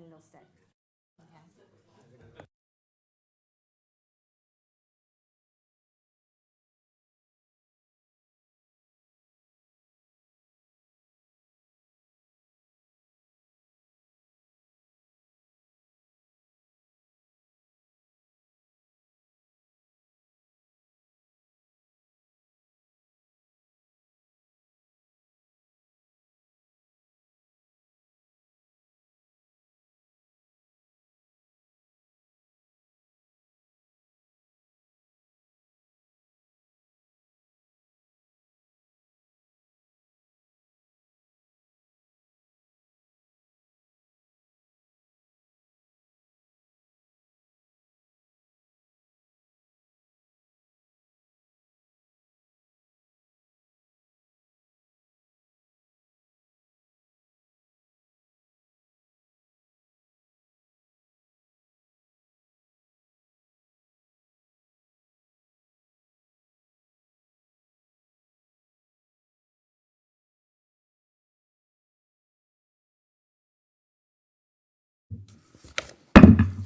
and it'll stay. Okay.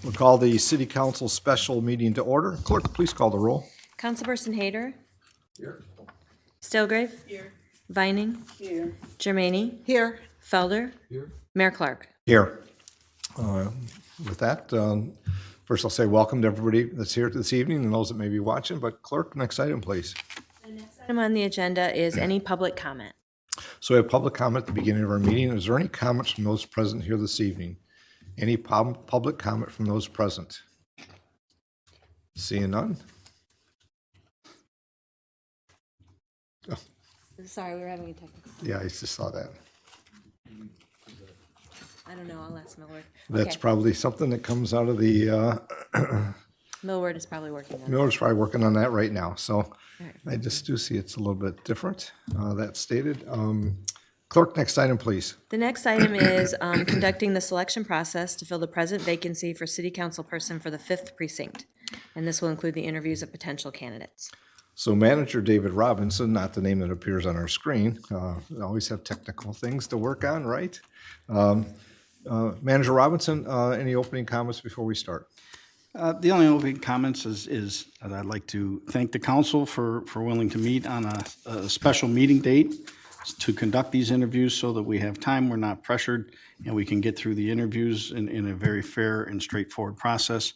We'll call the City Council special meeting to order. Clerk, please call the roll. Councilperson Hayter. Here. Stilgrave. Here. Vining. Here. Germaine. Here. Felder. Here. Mayor Clark. Here. With that, first I'll say welcome to everybody that's here this evening and those that may be watching. But clerk, next item, please. The next item on the agenda is any public comment. So we have public comment at the beginning of our meeting. Is there any comments from those present here this evening? Any public comment from those present? Seeing none? Oh, Sorry, we were having a technical. yeah, I just saw that. I don't know. I'll ask Millward. That's Okay. probably something that comes out of the, Millward is probably working on it. Miller's probably working on that right now. So right. I just do see it's a little bit different, that stated. Clerk, next item, please. The next item is conducting the selection process to fill the present vacancy for city council person for the 5th precinct. And this will include the interviews of potential candidates. So Manager David Robinson, not the name that appears on our screen, we always have technical things to work on, right? Manager Robinson, any opening comments before we start? The only opening comments is that I'd like to thank the council for willing to meet on a special meeting date to conduct these interviews so that we have time, we're not pressured, and we can get through the interviews in a very fair and straightforward process.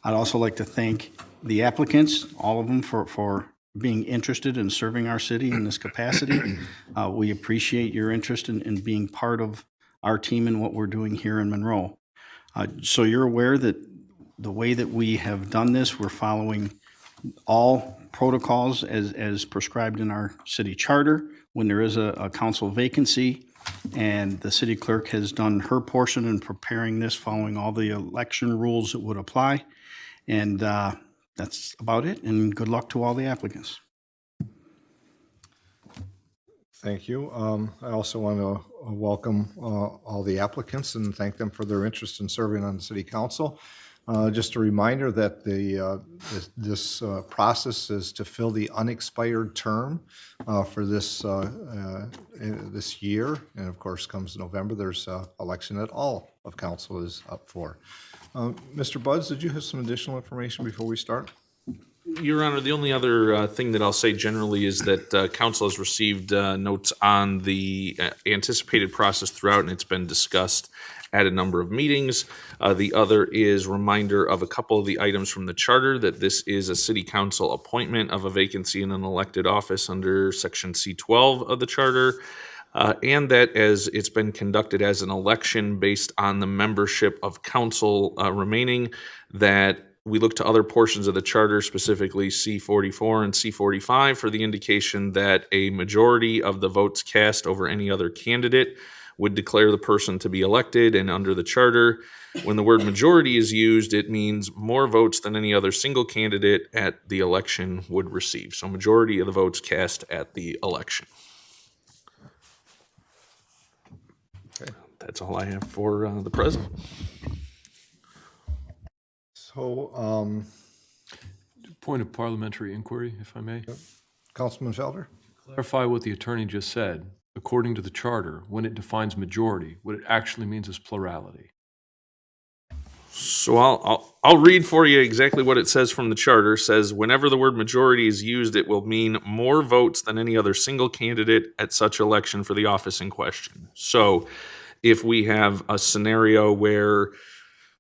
I'd also like to thank the applicants, all of them, for being interested in serving our city in this capacity. We appreciate your interest in being part of our team and what we're doing here in Monroe. So you're aware that the way that we have done this, we're following all protocols as prescribed in our city charter when there is a council vacancy, and the city clerk has done her portion in preparing this, following all the election rules that would apply. And that's about it, and good luck to all the applicants. Thank you. I also want to welcome all the applicants and thank them for their interest in serving on the city council. Just a reminder that this process is to fill the unexpired term for this year, and of course, comes November, there's election that all of council is up for. Mr. Buds, did you have some additional information before we start? Your Honor, the only other thing that I'll say generally is that council has received notes on the anticipated process throughout, and it's been discussed at a number of meetings. The other is reminder of a couple of the items from the charter, that this is a city council appointment of a vacancy in an elected office under section C12 of the charter, and that as it's been conducted as an election based on the membership of council remaining, that we look to other portions of the charter, specifically C44 and C45, for the indication that a majority of the votes cast over any other candidate would declare the person to be elected. And under the charter, when the word majority is used, it means more votes than any other single candidate at the election would receive. So majority of the votes cast at the election. Okay. That's all I have for the present. So, Point of parliamentary inquiry, if I may. Councilman Felder? Clarify what the attorney just said. According to the charter, when it defines majority, what it actually means is plurality. So I'll read for you exactly what it says from the charter. It says, whenever the word majority is used, it will mean more votes than any other single candidate at such election for the office in question. So if we have a scenario where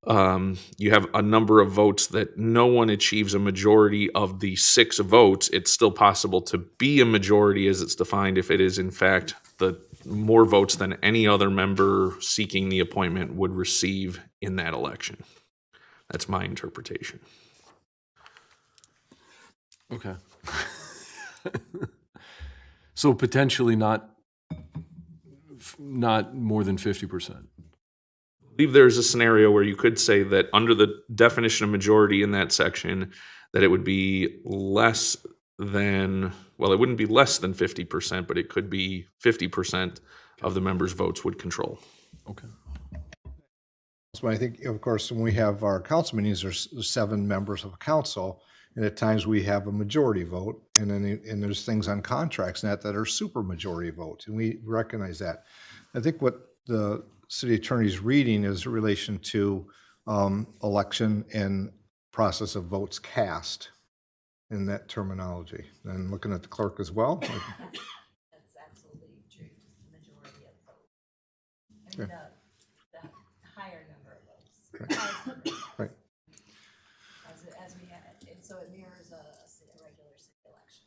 you have a number of votes that no one achieves a majority of the 6 votes, it's still possible to be a majority as it's defined if it is in fact the more votes than any other member seeking the appointment would receive in that election. That's my interpretation. Okay. So potentially not more than 50%. I believe there's a scenario where you could say that under the definition of majority in that section, that it would be less than, well, it wouldn't be less than 50%, but it could be 50% of the members' votes would control. Okay. So I think, of course, when we have our council meetings, there's 7 members of a council, and at times we have a majority vote, and then there's things on contracts and that are super majority vote, and we recognize that. I think what the city attorney's reading is in relation to election and process of votes cast in that terminology. And looking at the clerk as well. That's absolutely true, just the majority of votes. I mean, the higher number of votes. Highest number of votes. Right. As we had, and so it mirrors a regular city election.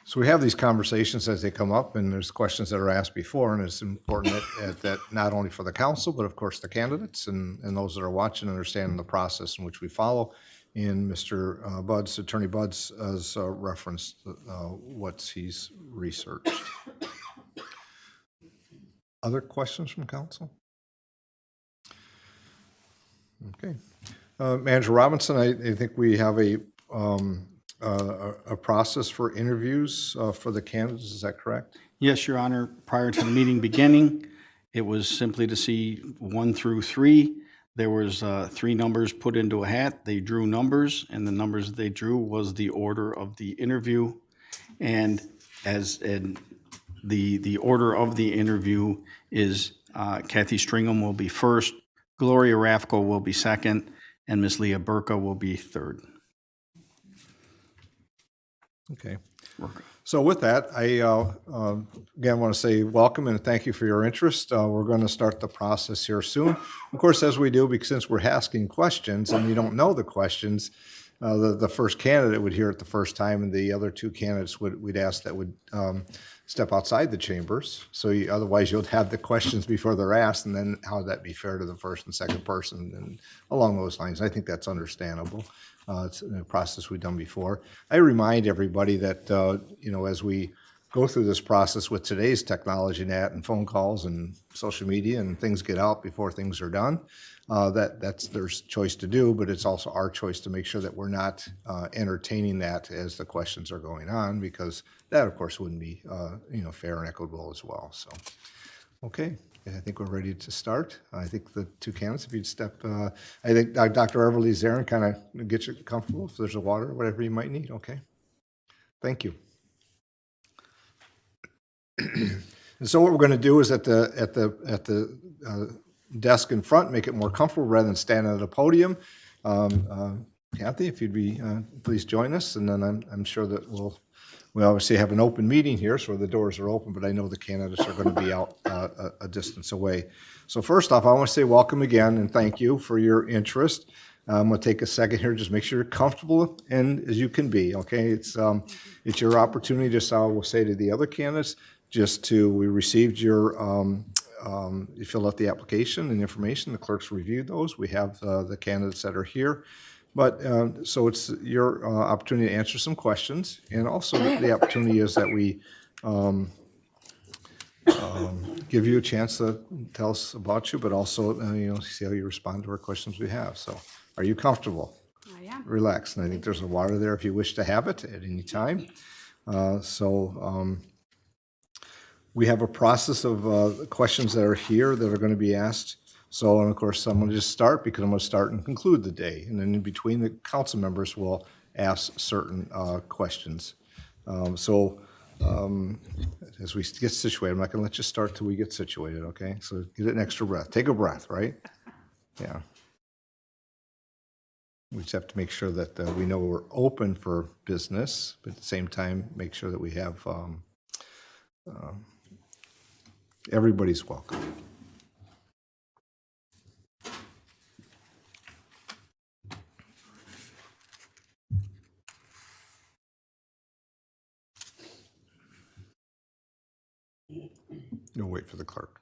So we have these conversations as they come up, and there's questions that are asked before, and it's important that not only for the council, but of course the candidates and those that are watching understand the process in which we follow. And Mr. Buds, Attorney Buds, has referenced what he's researched. Other questions from council? Okay. Manager Robinson, I think we have a process for interviews for the candidates, is that correct? Yes, Your Honor. Prior to the meeting beginning, it was simply to see 1 through 3. There was 3 numbers put into a hat. They drew numbers, and the numbers that they drew was the order of the interview. And the order of the interview is Kathy Stringham will be first, Gloria Raffco will be second, and Miss Leah Burka will be third. Okay. So with that, I again want to say welcome and thank you for your interest. We're going to start the process here soon. Of course, as we do, because since we're asking questions and you don't know the questions, the first candidate would hear it the first time, and the other 2 candidates we'd ask that would step outside the chambers. So otherwise, you'll have the questions before they're asked, and then how would that be fair to the first and second person, and along those lines. I think that's understandable. It's a process we've done before. I remind everybody that, as we go through this process with today's technology and phone calls and social media and things get out before things are done, that's there's choice to do, but it's also our choice to make sure that we're not entertaining that as the questions are going on, because that, of course, wouldn't be, fair and equitable as well. So, okay. I think we're ready to start. I think the 2 candidates, if you'd step, I think Dr. Everly's there and kind of get you comfortable if there's a water or whatever you might need. Okay. Thank you. And so what we're going to do is at the desk in front, make it more comfortable rather than standing at a podium. Kathy, if you'd be please join us, and then I'm sure that we obviously have an open meeting here, so the doors are open, but I know the candidates are going to be out a distance away. So first off, I want to say welcome again and thank you for your interest. I'm going to take a second here, just make sure you're comfortable and as you can be, okay? It's your opportunity, just I will say to the other candidates, we received your, you filled out the application and information, the clerks reviewed those. We have the candidates that are here. But so it's your opportunity to answer some questions, and also the opportunity is that we give you a chance to tell us about you, but also see how you respond to our questions we have. So, are you comfortable? I am. Relax, and I think there's a water there if you wish to have it at any time. We have a process of questions that are here that are going to be asked. So, and of course, I'm going to just start because I'm going to start and conclude the day. And then in between, the council members will ask certain questions. As we get situated, I'm not going to let you start till we get situated, okay? So get an extra breath. Take a breath, right? Yeah. We just have to make sure that we know we're open for business, but at the same time, make sure that we have everybody's welcome. You'll wait for the clerk.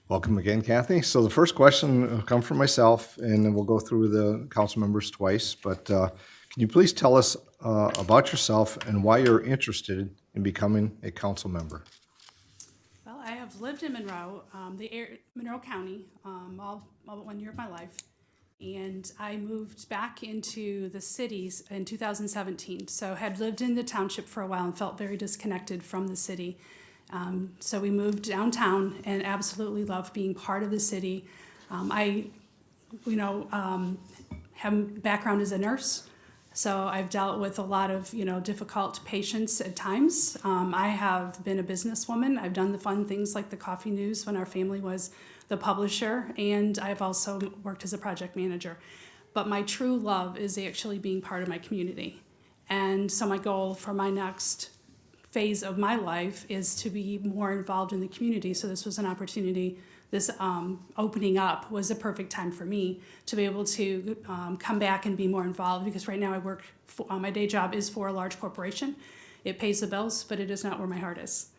Welcome again, Kathy. So the first question will come from myself, and then we'll go through the council members twice. But can you please tell us about yourself and why you're interested in becoming a council member? Well, I have lived in Monroe, Monroe County, all but 1 year of my life. And I moved back into the cities in 2017. So had lived in the township for a while and felt very disconnected from the city. So we moved downtown and absolutely love being part of the city. I have a background as a nurse. So I've dealt with a lot of, difficult patients at times. I have been a businesswoman. I've done the fun things like the coffee news when our family was the publisher, and I've also worked as a project manager. But my true love is actually being part of my community. And so my goal for my next phase of my life is to be more involved in the community. So this was an opportunity. This opening up was a perfect time for me to be able to come back and be more involved, because right now I work, my day job is for a large corporation. It pays the bills, but it is not where my heart is.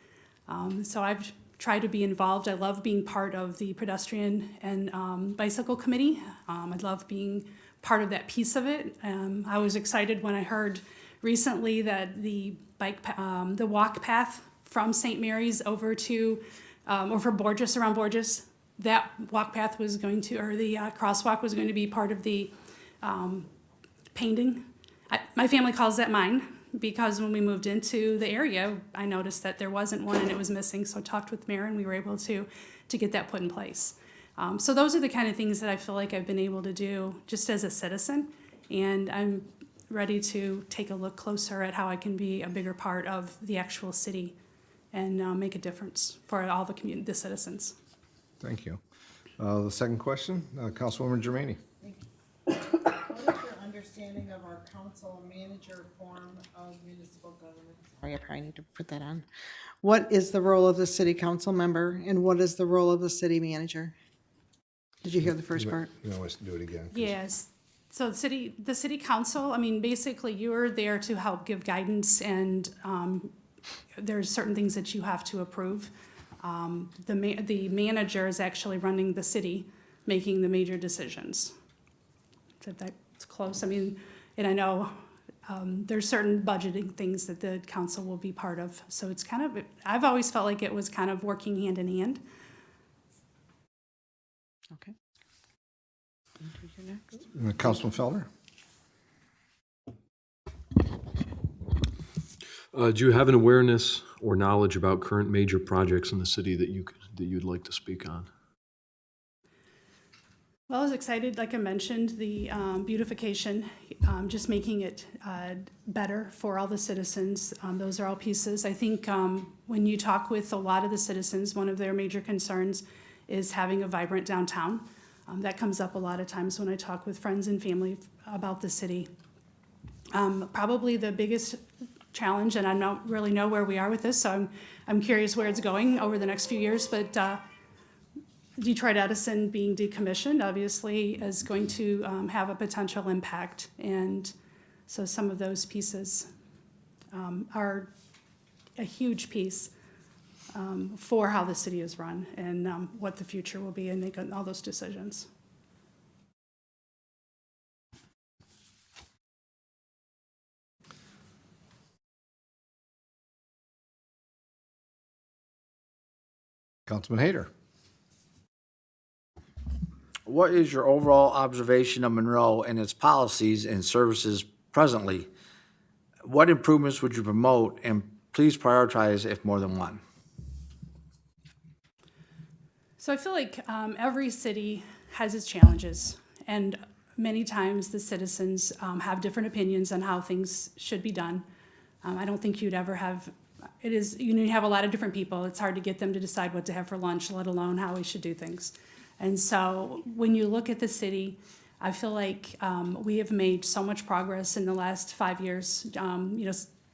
So I've tried to be involved. I love being part of the pedestrian and bicycle committee. I love being part of that piece of it. I was excited when I heard recently that the walk path from St. Mary's over to over Borges, around Borges, that walk path was going to, or the crosswalk was going to be part of the painting. My family calls that mine, because when we moved into the area, I noticed that there wasn't one and it was missing. So I talked with Mayor and we were able to get that put in place. So those are the kind of things that I feel like I've been able to do just as a citizen. And I'm ready to take a look closer at how I can be a bigger part of the actual city and make a difference for all the citizens. Thank you. The second question, Councilwoman Germaini. What is your understanding of our council manager form of municipal government? Sorry, I probably need to put that on. What is the role of the city council member and what is the role of the city manager? Did you hear the first part? You can always do it again. Yes. So the city council, I mean, basically you're there to help give guidance, and there's certain things that you have to approve. The manager is actually running the city, making the major decisions. So that's close. I mean, and I know there's certain budgeting things that the council will be part of. So it's kind of, I've always felt like it was kind of working hand in hand. Okay. Councilman Fellner? Do you have an awareness or knowledge about current major projects in the city that you'd like to speak on? Well, I was excited, like I mentioned, the beautification, just making it better for all the citizens. Those are all pieces. I think when you talk with a lot of the citizens, one of their major concerns is having a vibrant downtown. That comes up a lot of times when I talk with friends and family about the city. Probably the biggest challenge, and I don't really know where we are with this, so I'm curious where it's going over the next few years, but Detroit Edison being decommissioned obviously is going to have a potential impact, and so some of those pieces are a huge piece for how the city is run and what the future will be, and making all those decisions. Councilman Hayter? What is your overall observation of Monroe and its policies and services presently? What improvements would you promote, and please prioritize if more than one? So I feel like every city has its challenges, and many times the citizens have different opinions on how things should be done. I don't think you'd ever have, you have a lot of different people. It's hard to get them to decide what to have for lunch, let alone how we should do things. And so when you look at the city, I feel like we have made so much progress in the last 5 years.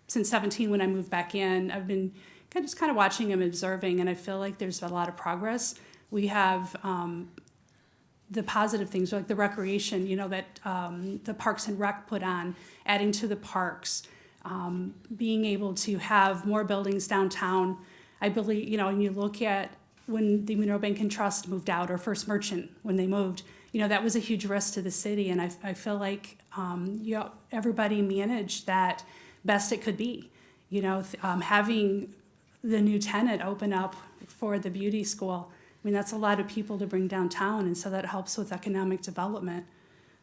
Since 17 when I moved back in, I've been just kind of watching and observing, and I feel like there's a lot of progress. We have the positive things, like the recreation, that the Parks and Rec put on, adding to the parks, being able to have more buildings downtown. I believe, when you look at when the Monroe Bank and Trust moved out, or First Merchant, when they moved, that was a huge risk to the city, and I feel like everybody managed that best it could be. Having the new tenant open up for the beauty school, that's a lot of people to bring downtown, and so that helps with economic development.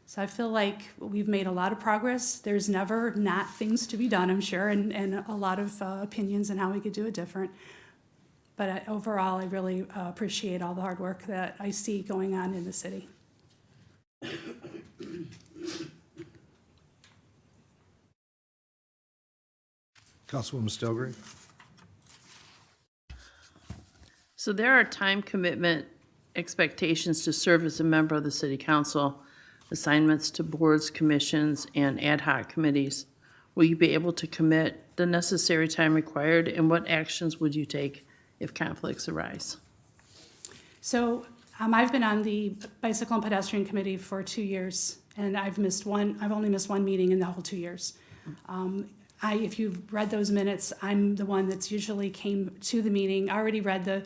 So I feel like we've made a lot of progress. There's never not things to be done, I'm sure, and a lot of opinions on how we could do it different. But overall, I really appreciate all the hard work that I see going on in the city. Councilwoman Stilgren? So there are time commitment expectations to serve as a member of the city council, assignments to boards, commissions, and ad hoc committees. Will you be able to commit the necessary time required, and what actions would you take if conflicts arise? So I've been on the Bicycle and Pedestrian Committee for 2 years, and I've only missed one meeting in the whole 2 years. If you've read those minutes, I'm the one that's usually came to the meeting, already read the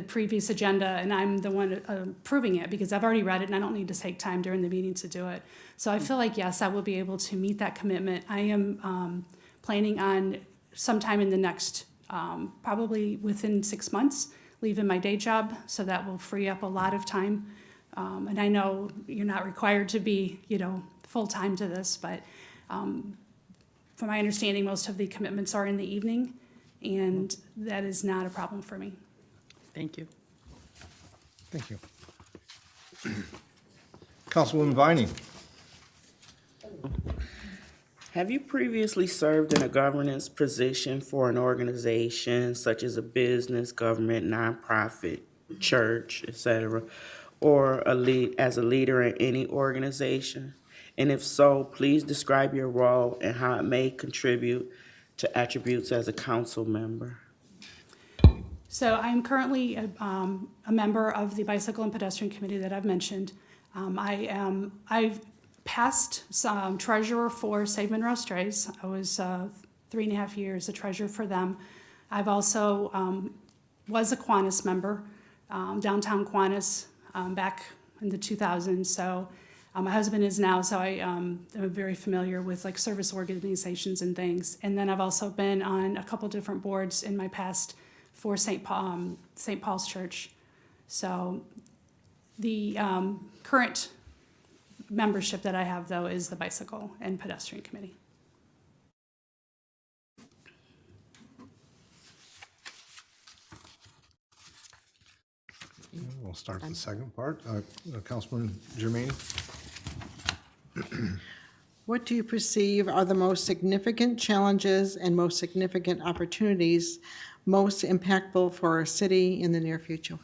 previous agenda, and I'm the one approving it because I've already read it and I don't need to take time during the meeting to do it. So I feel like, yes, I will be able to meet that commitment. I am planning on sometime in the next, probably within 6 months, leaving my day job, so that will free up a lot of time. And I know you're not required to be, full-time to this, but from my understanding, most of the commitments are in the evening, and that is not a problem for me. Thank you. Thank you. Councilwoman Vining? Have you previously served in a governance position for an organization such as a business, government, nonprofit, church, etc., or as a leader in any organization? And if so, please describe your role and how it may contribute to attributes as a council member. So I'm currently a member of the Bicycle and Pedestrian Committee that I've mentioned. I've past treasurer for Save Monroe Strays. I was 3.5 years a treasurer for them. I've also was a Kiwanis member, downtown Kiwanis, back in the 2000s. So my husband is now, so I am very familiar with like service organizations and things. And then I've also been on a couple different boards in my past for St. Paul's Church. So the current membership that I have, though, is the Bicycle and Pedestrian Committee. We'll start the second part. Councilman Germain? What do you perceive are the most significant challenges and most significant opportunities most impactful for our city in the near future?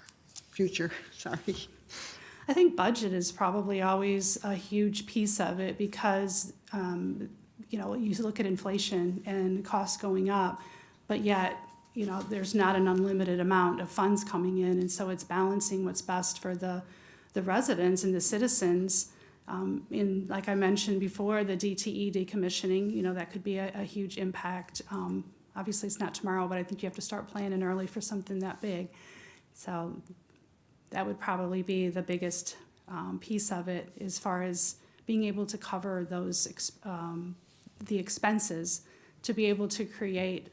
I think budget is probably always a huge piece of it because, you look at inflation and costs going up, but yet, there's not an unlimited amount of funds coming in. And so it's balancing what's best for the residents and the citizens. Like I mentioned before, the DTE decommissioning, that could be a huge impact. Obviously, it's not tomorrow, but I think you have to start planning early for something that big. So that would probably be the biggest piece of it as far as being able to cover those the expenses to be able to create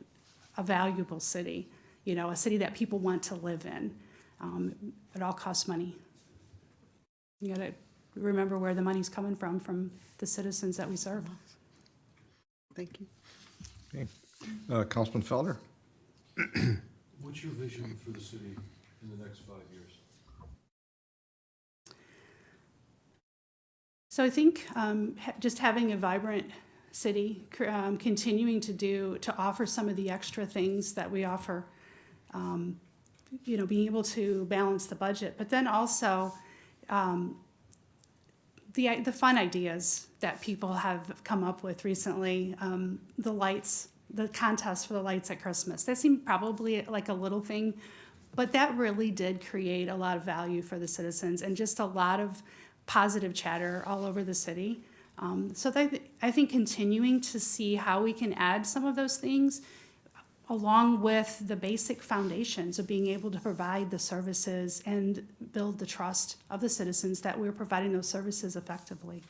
a valuable city, a city that people want to live in. It all costs money. You got to remember where the money's coming from the citizens that we serve. Thank you. Okay. Councilman Felder? What's your vision for the city in the next 5 years? So I think just having a vibrant city, continuing to offer some of the extra things that we offer, being able to balance the budget, but then also the fun ideas that people have come up with recently, the lights, the contest for the lights at Christmas. That seemed probably like a little thing, but that really did create a lot of value for the citizens and just a lot of positive chatter all over the city. So I think continuing to see how we can add some of those things along with the basic foundations of being able to provide the services and build the trust of the citizens that we're providing those services effectively.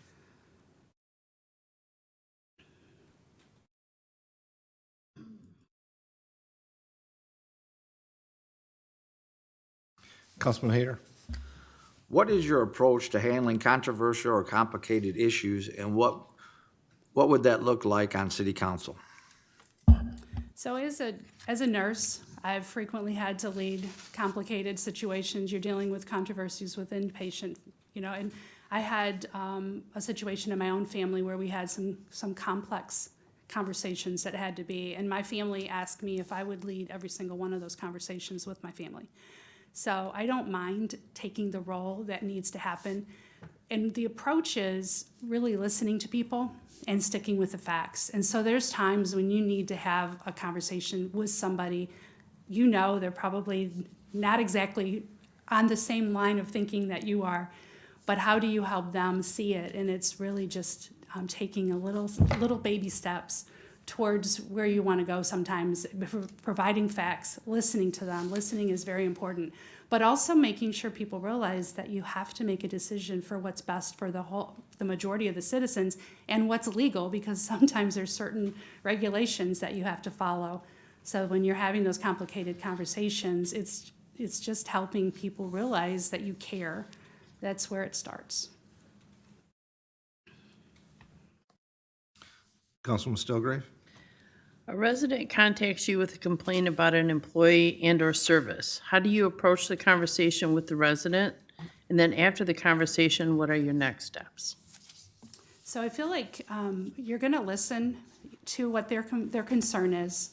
Councilman Hayter? What is your approach to handling controversial or complicated issues, and what would that look like on city council? So as a nurse, I've frequently had to lead complicated situations. You're dealing with controversies within patient, and I had a situation in my own family where we had some complex conversations that had to be, and my family asked me if I would lead every single one of those conversations with my family. So I don't mind taking the role that needs to happen. And the approach is really listening to people and sticking with the facts. And so there's times when you need to have a conversation with somebody, they're probably not exactly on the same line of thinking that you are, but how do you help them see it? And it's really just taking a little baby steps towards where you want to go sometimes, providing facts, listening to them. Listening is very important, but also making sure people realize that you have to make a decision for what's best for the majority of the citizens and what's legal, because sometimes there's certain regulations that you have to follow. So when you're having those complicated conversations, it's just helping people realize that you care. That's where it starts. Councilman Stilgrave? A resident contacts you with a complaint about an employee and/or service. How do you approach the conversation with the resident? And then after the conversation, what are your next steps? So I feel like you're going to listen to what their concern is,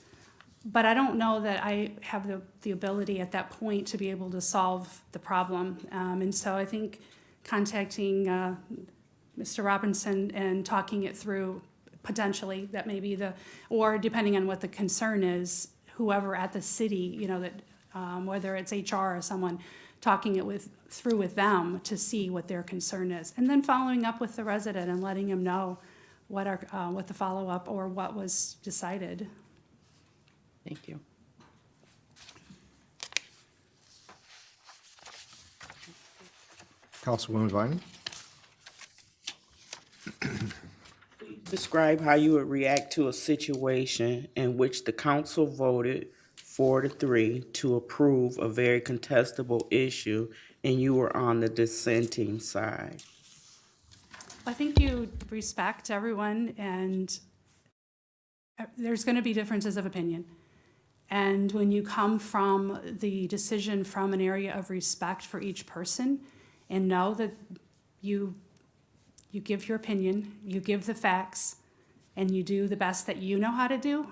but I don't know that I have the ability at that point to be able to solve the problem. And so I think contacting Mr. Robinson and talking it through, potentially, that may be or depending on what the concern is, whoever at the city, whether it's HR or someone, talking it through with them to see what their concern is. And then following up with the resident and letting him know what the follow-up or what was decided. Thank you. Councilwoman Vining? Describe how you would react to a situation in which the council voted 4-3 to approve a very contestable issue and you were on the dissenting side. I think you respect everyone, and there's going to be differences of opinion. And when you come from the decision from an area of respect for each person and know that you give your opinion, you give the facts, and you do the best that you know how to do,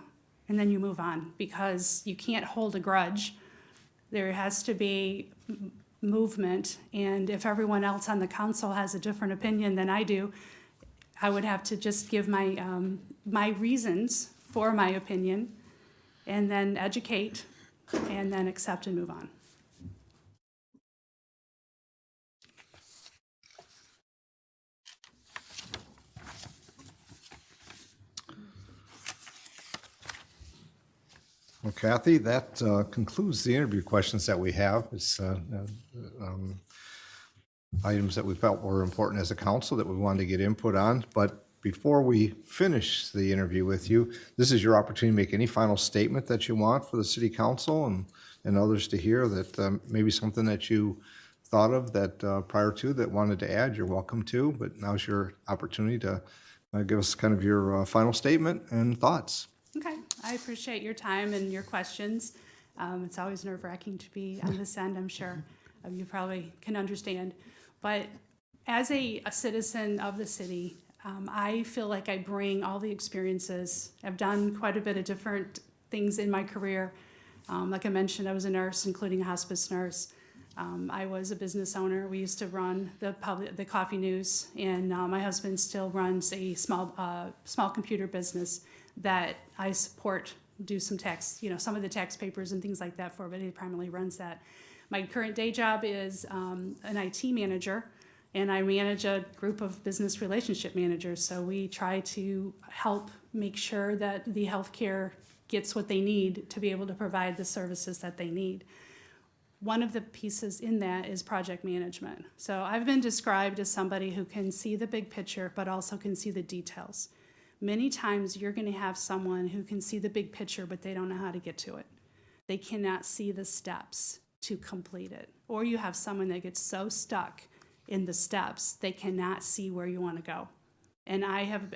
and then you move on, because you can't hold a grudge. There has to be movement, and if everyone else on the council has a different opinion than I do, I would have to just give my reasons for my opinion, and then educate, and then accept and move on. Well, Kathy, that concludes the interview questions that we have. It's items that we felt were important as a council that we wanted to get input on. But before we finish the interview with you, this is your opportunity to make any final statement that you want for the city council and others to hear, that maybe something that you thought of that prior to that wanted to add, you're welcome to. But now's your opportunity to give us kind of your final statement and thoughts. Okay, I appreciate your time and your questions. It's always nerve-wracking to be on this end, I'm sure. You probably can understand. But As a citizen of the city, I feel like I bring all the experiences. I've done quite a bit of different things in my career. Like I mentioned, I was a nurse, including a hospice nurse. I was a business owner. We used to run the coffee news, and my husband still runs a small computer business that I support, do some tax, some of the tax papers and things like that for, but he primarily runs that. My current day job is an IT manager, and I manage a group of business relationship managers. So we try to help make sure that the healthcare gets what they need to be able to provide the services that they need. One of the pieces in that is project management. So I've been described as somebody who can see the big picture, but also can see the details. Many times you're going to have someone who can see the big picture, but they don't know how to get to it. They cannot see the steps to complete it. Or you have someone that gets so stuck in the steps, they cannot see where you want to go. And I have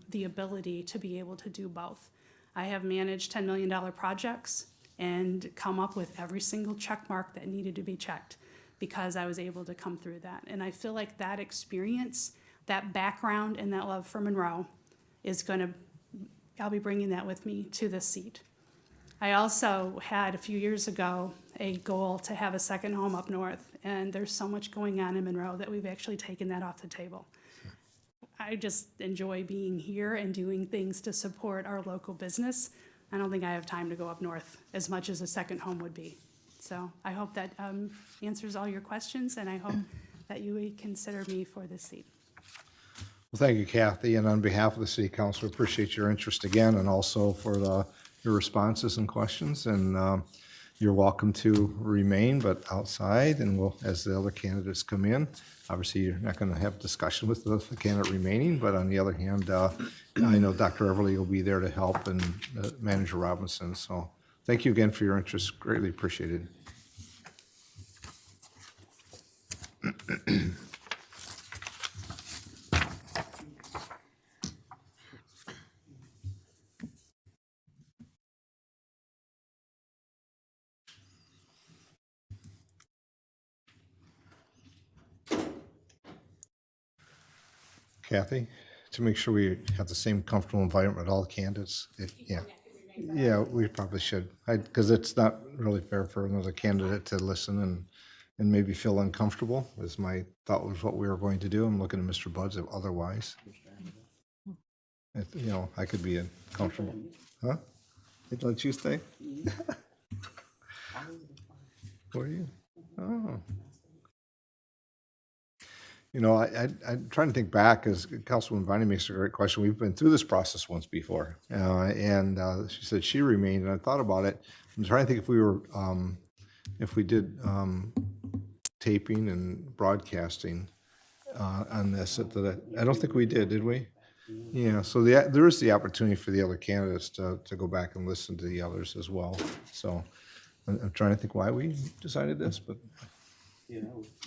the ability to be able to do both. I have managed $10 million projects and come up with every single check mark that needed to be checked because I was able to come through that. And I feel like that experience, that background, and that love for Monroe is I'll be bringing that with me to this seat. I also had a few years ago a goal to have a second home up north, and there's so much going on in Monroe that we've actually taken that off the table. I just enjoy being here and doing things to support our local business. I don't think I have time to go up north as much as a second home would be. So I hope that answers all your questions, and I hope that you would consider me for this seat. Well, thank you, Kathy, and on behalf of the City Council, appreciate your interest again, and also for your responses and questions. And you're welcome to remain, but outside, and as the other candidates come in, obviously you're not going to have discussion with the candidate remaining, but on the other hand, I know Dr. Everly will be there to help, and Manager Robinson. So thank you again for your interest. Greatly appreciated. Kathy, to make sure we have the same comfortable environment with all the candidates. Yeah, we probably should, because it's not really fair for another candidate to listen and maybe feel uncomfortable, is my thought was what we were going to do. I'm looking at Mr. Buds otherwise. I could be uncomfortable. Huh? They'd let you stay? Were you? Oh. I'm trying to think back, as Councilwoman Viney makes a great question. We've been through this process once before, and she said she remained, and I thought about it. I'm trying to think if we did taping and broadcasting on this. I don't think we did we? Yeah, so there is the opportunity for the other candidates to go back and listen to the others as well. So I'm trying to think why we decided this, but. Yeah,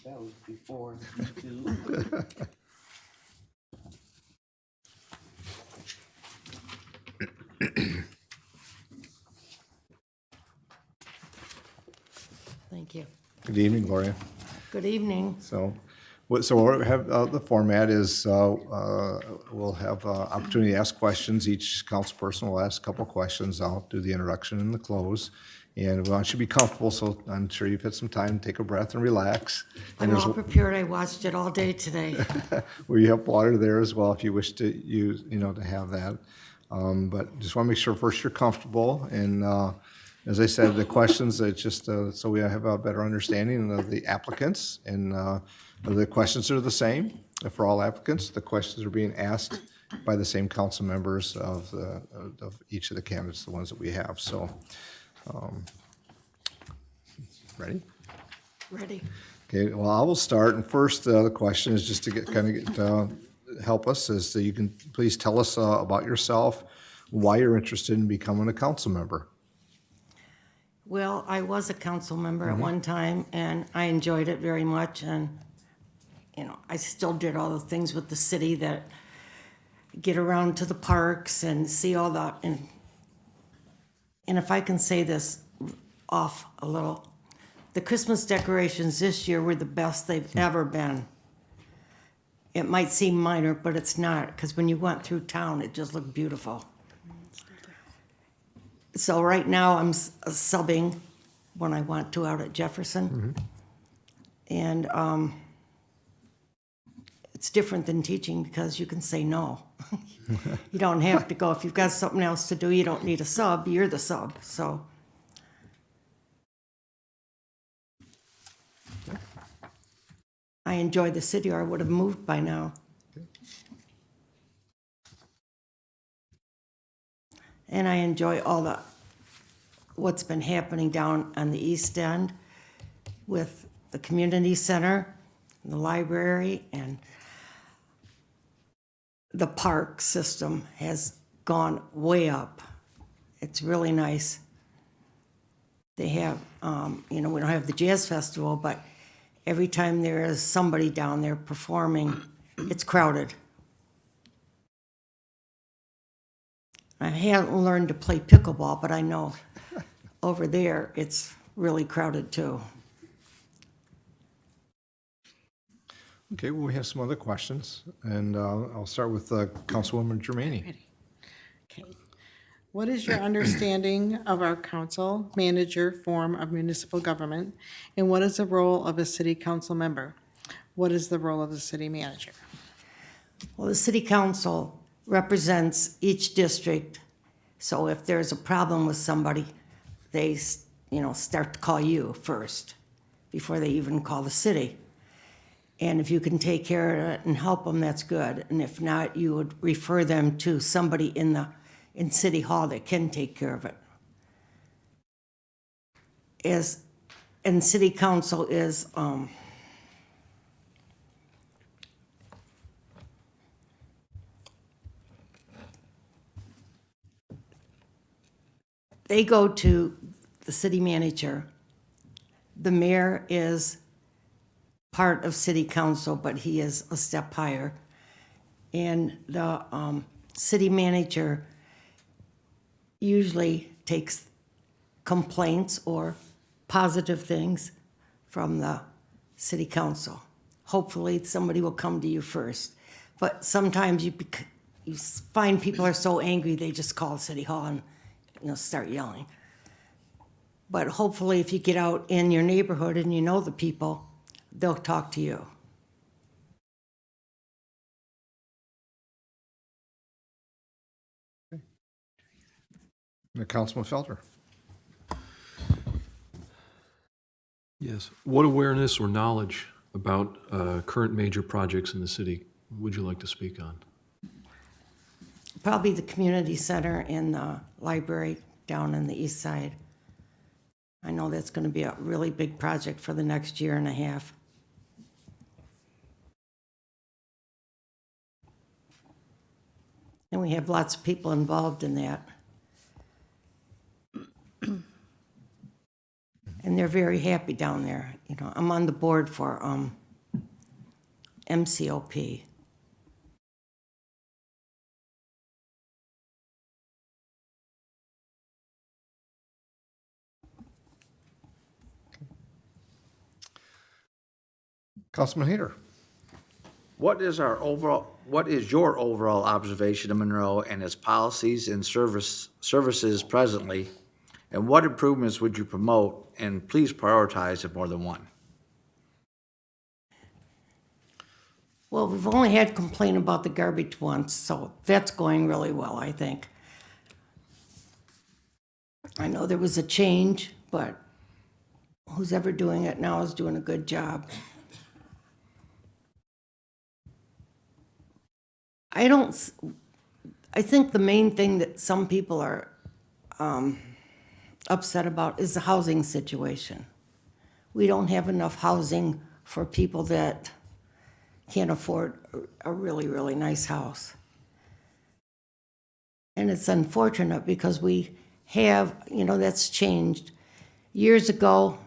that was before YouTube. Thank you. Good evening, Gloria. Good evening. So we'll have the format is we'll have opportunity to ask questions. Each council person will ask a couple questions. I'll do the introduction and the close. And we want you to be comfortable, so I'm sure you've had some time to take a breath and relax. And I'm all prepared. I watched it all day today. we have water there as well if you wish to use, to have that. But just want to make sure first you're comfortable. And as I said, the questions, just so we have a better understanding of the applicants. And the questions are the same for all applicants. The questions are being asked by the same council members of each of the candidates, the ones that we have. So. Ready? Ready. Okay, well, I will start. And first, the question is just to help us is so you can please tell us about yourself, why you're interested in becoming a council member. Well, I was a council member at one time, and I enjoyed it very much. And, I still did all the things with the city that get around to the parks and see all the, and if I can say this off a little, the Christmas decorations this year were the best they've ever been. it might seem minor, but it's not, because when you went through town, it just looked beautiful. So right now, I'm subbing when I want to out at Jefferson. And it's different than teaching because you can say no. You don't have to go. If you've got something else to do, you don't need a sub, you're the sub, so. I enjoy the city, or I would have moved by now. And I enjoy all what's been happening down on the East End with the community center, the library, and the park system has gone way up. It's really nice. They have, we don't have the jazz festival, but every time there is somebody down there performing, it's crowded. I haven't learned to play pickleball, but I know over there it's really crowded too. Okay, well, we have some other questions, and I'll start with Councilwoman Germaini. Okay. What is your understanding of our council manager form of municipal government, and what is the role of a city council member? What is the role of the city manager? Well, the city council represents each district, so if there's a problem with somebody, they, start to call you first before they even call the city. And if you can take care of it and help them, that's good. And if not, you would refer them to somebody in City Hall that can take care of it. And city council is, they go to the city manager. The mayor is part of city council, but he is a step higher. And the city manager usually takes complaints or positive things from the city council. Hopefully, somebody will come to you first. But sometimes you find people are so angry, they just call City Hall and start yelling. But hopefully, if you get out in your neighborhood and you know the people, they'll talk to you. Councilman Felter. Yes. What awareness or knowledge about current major projects in the city would you like to speak on? Probably the community center and the library down on the east side. I know that's going to be a really big project for the next year and a half. And we have lots of people involved in that. And they're very happy down there. I'm on the board for MCOP. Councilman Hayter. What is your overall observation of Monroe and its policies and services presently? And what improvements would you promote, and please prioritize if more than one? Well, we've only had complaint about the garbage once, so that's going really well, I think. I know there was a change, but who's ever doing it now is doing a good job. I think the main thing that some people are upset about is the housing situation. We don't have enough housing for people that can't afford a really, really nice house. And it's unfortunate because we have, that's changed. Years ago,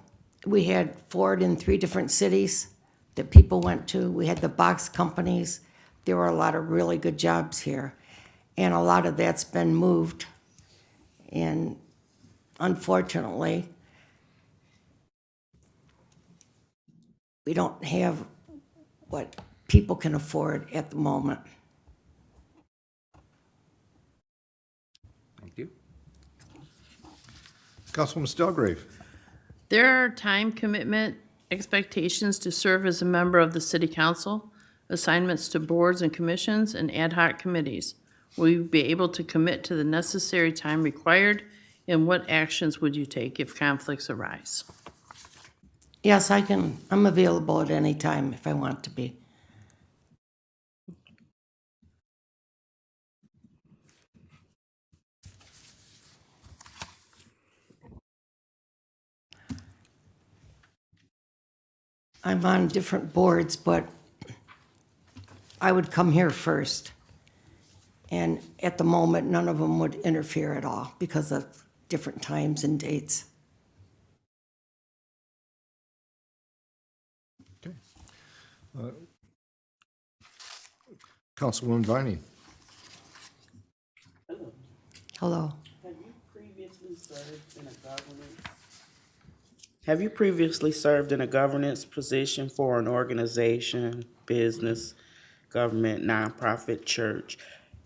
we had Ford in 3 different cities that people went to. We had the box companies. There were a lot of really good jobs here. And a lot of that's been moved. And unfortunately, we don't have what people can afford at the moment. Thank you. Councilwoman Stelgrave. There are time commitment expectations to serve as a member of the city council, assignments to boards and commissions, and ad hoc committees. Will you be able to commit to the necessary time required, and what actions would you take if conflicts arise? Yes, I can. I'm available at any time if I want to be. I'm on different boards, but I would come here first. And at the moment, none of them would interfere at all because of different times and dates. Okay. Councilwoman Viney. Hello. Have you previously served in a governance? Have you previously served in a governance position for an organization, business, government, nonprofit, church,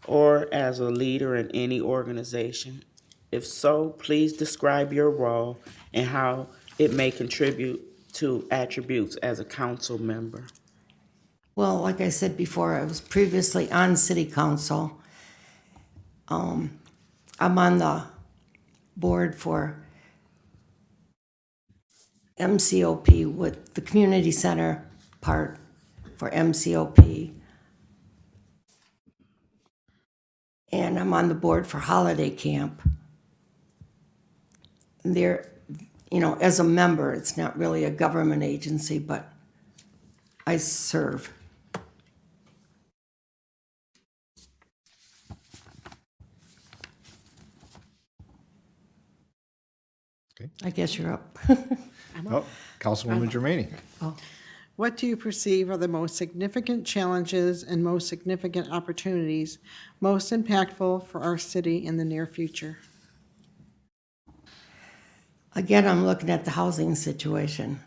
or as a leader in any organization? If so, please describe your role and how it may contribute to attributes as a council member. Well, like I said before, I was previously on city council. I'm on the board for MCOP with the community center part for MCOP. And I'm on the board for holiday camp. There, as a member, it's not really a government agency, but I serve. Okay. I guess you're up. Oh, Councilwoman Germaini. What do you perceive are the most significant challenges and most significant opportunities most impactful for our city in the near future? Again, I'm looking at the housing situation.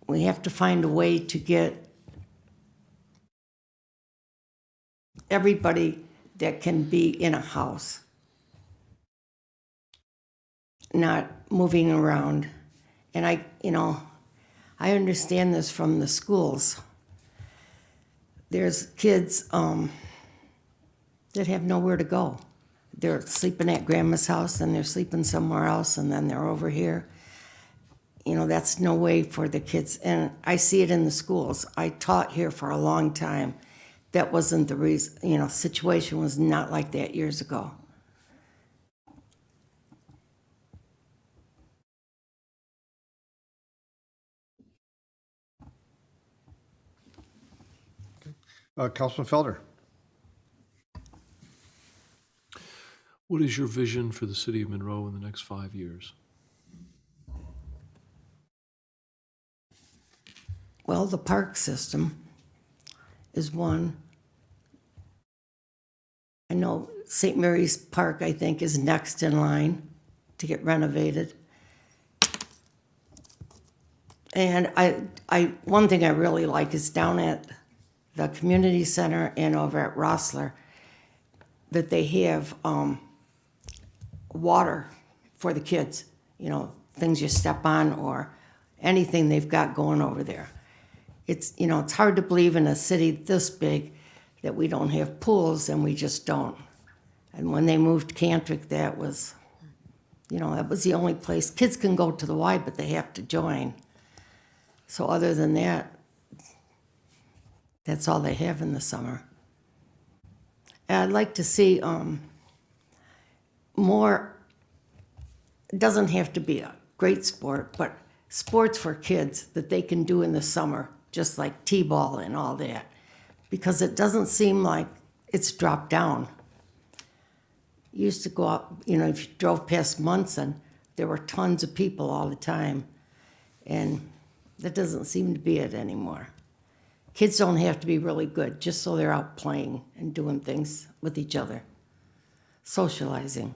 We have to find a way to get everybody that can be in a house, not moving around. And I understand this from the schools. There's kids that have nowhere to go. They're sleeping at grandma's house, and they're sleeping somewhere else, and then they're over here. That's no way for the kids. And I see it in the schools. I taught here for a long time. That wasn't the reason, situation was not like that years ago. Councilman Felder. What is your vision for the city of Monroe in the next 5 years? Well, the park system is one. I know St. Mary's Park, I think, is next in line to get renovated. And one thing I really like is down at the community center and over at Rossler, that they have water for the kids, things you step on or anything they've got going over there. It's hard to believe in a city this big that we don't have pools, and we just don't. And when they moved Cantrick, that was the only place. Kids can go to the Y, but they have to join. So other than that, that's all they have in the summer. And I'd like to see more, it doesn't have to be a great sport, but sports for kids that they can do in the summer, just like t-ball and all that, because it doesn't seem like it's dropped down. You used to go out, if you drove past Munson, there were tons of people all the time, and that doesn't seem to be it anymore. Kids don't have to be really good, just so they're out playing and doing things with each other, socializing.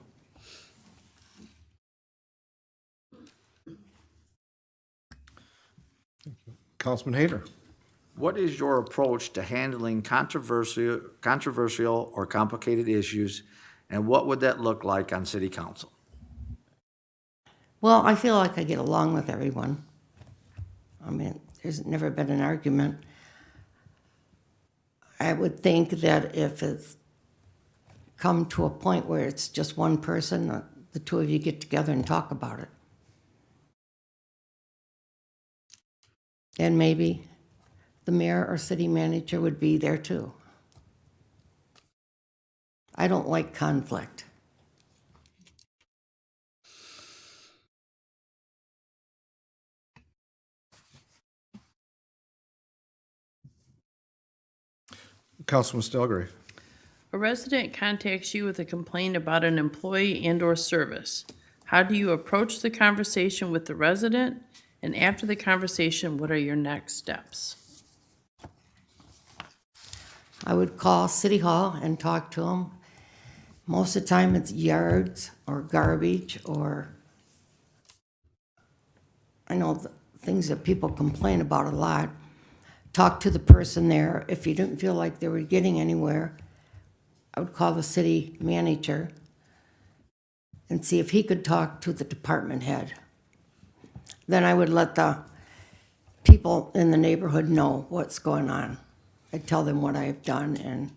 Councilman Hayter. What is your approach to handling controversial or complicated issues, and what would that look like on city council? Well, I feel like I get along with everyone. I mean, there's never been an argument. I would think that if it's come to a point where it's just one person, the two of you get together and talk about it. And maybe the mayor or city manager would be there too. I don't like conflict. Councilman Stelgray. A resident contacts you with a complaint about an employee and/or service. How do you approach the conversation with the resident? And after the conversation, what are your next steps? I would call City Hall and talk to them. Most of the time it's yards or garbage or, I know the things that people complain about a lot. Talk to the person there. If you didn't feel like they were getting anywhere, I would call the city manager and see if he could talk to the department head. Then I would let the people in the neighborhood know what's going on. I'd tell them what I've done, and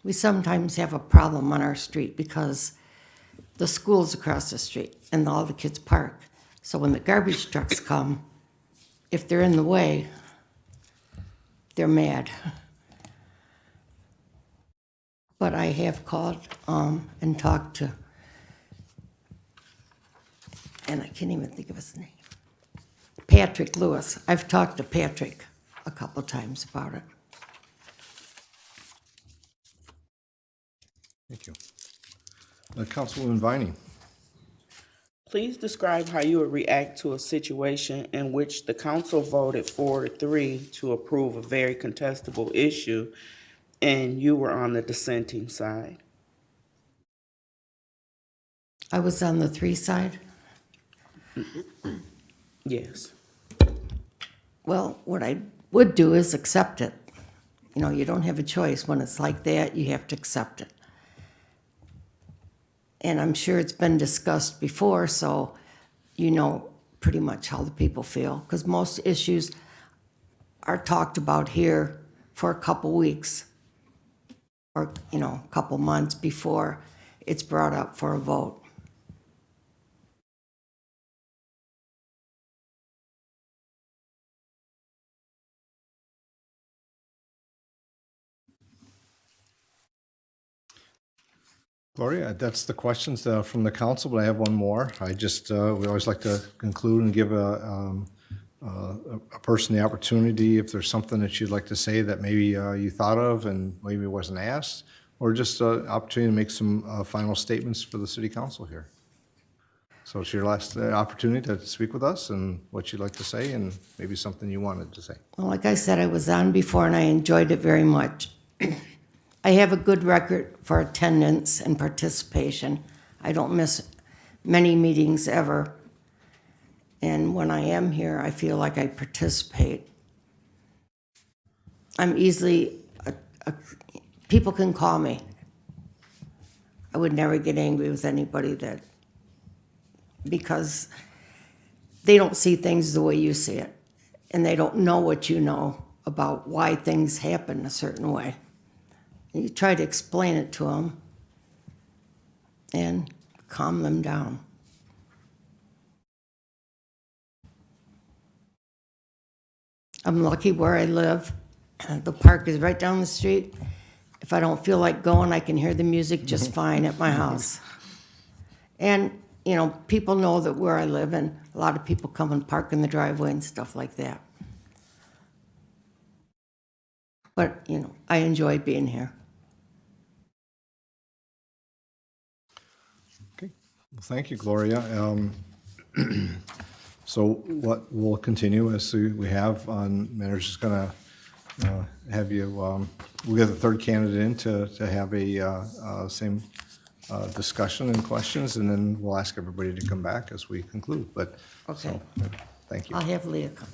we sometimes have a problem on our street because the school's across the street and all the kids park. So when the garbage trucks come, if they're in the way, they're mad. But I have called and talked to, and I can't even think of his name, Patrick Lewis. I've talked to Patrick a couple times about it. Thank you. Councilwoman Viney. Please describe how you would react to a situation in which the council voted 4-3 to approve a very contestable issue and you were on the dissenting side. I was on the 3 side. Yes. Well, what I would do is accept it. You know, you don't have a choice. When it's like that, you have to accept it. And I'm sure it's been discussed before, so you know pretty much how the people feel. Because most issues are talked about here for a couple weeks or, you know, a couple months before it's brought up for a vote. Gloria, that's the questions from the council, but I have one more. I just, we always like to conclude and give a person the opportunity, if there's something that you'd like to say that maybe you thought of and maybe wasn't asked, or just an opportunity to make some final statements for the city council here. So it's your last opportunity to speak with us and what you'd like to say and maybe something you wanted to say. Well, like I said, I was on before and I enjoyed it very much. I have a good record for attendance and participation. I don't miss many meetings ever. And when I am here, I feel like I participate. I'm easily, people can call me. I would never get angry with anybody because they don't see things the way you see it. And they don't know what you know about why things happen a certain way. You try to explain it to them and calm them down. I'm lucky where I live. The park is right down the street. If I don't feel like going, I can hear the music just fine at my house. And, you know, people know that where I live, and a lot of people come and park in the driveway and stuff like that. But, you know, I enjoy being here. Okay, well, thank you, Gloria. So what we'll continue as we have on, manager's going to have you, we have the third candidate in to have a same discussion and questions, and then we'll ask everybody to come back as we conclude. But, Okay. Thank you. I'll have Leah come.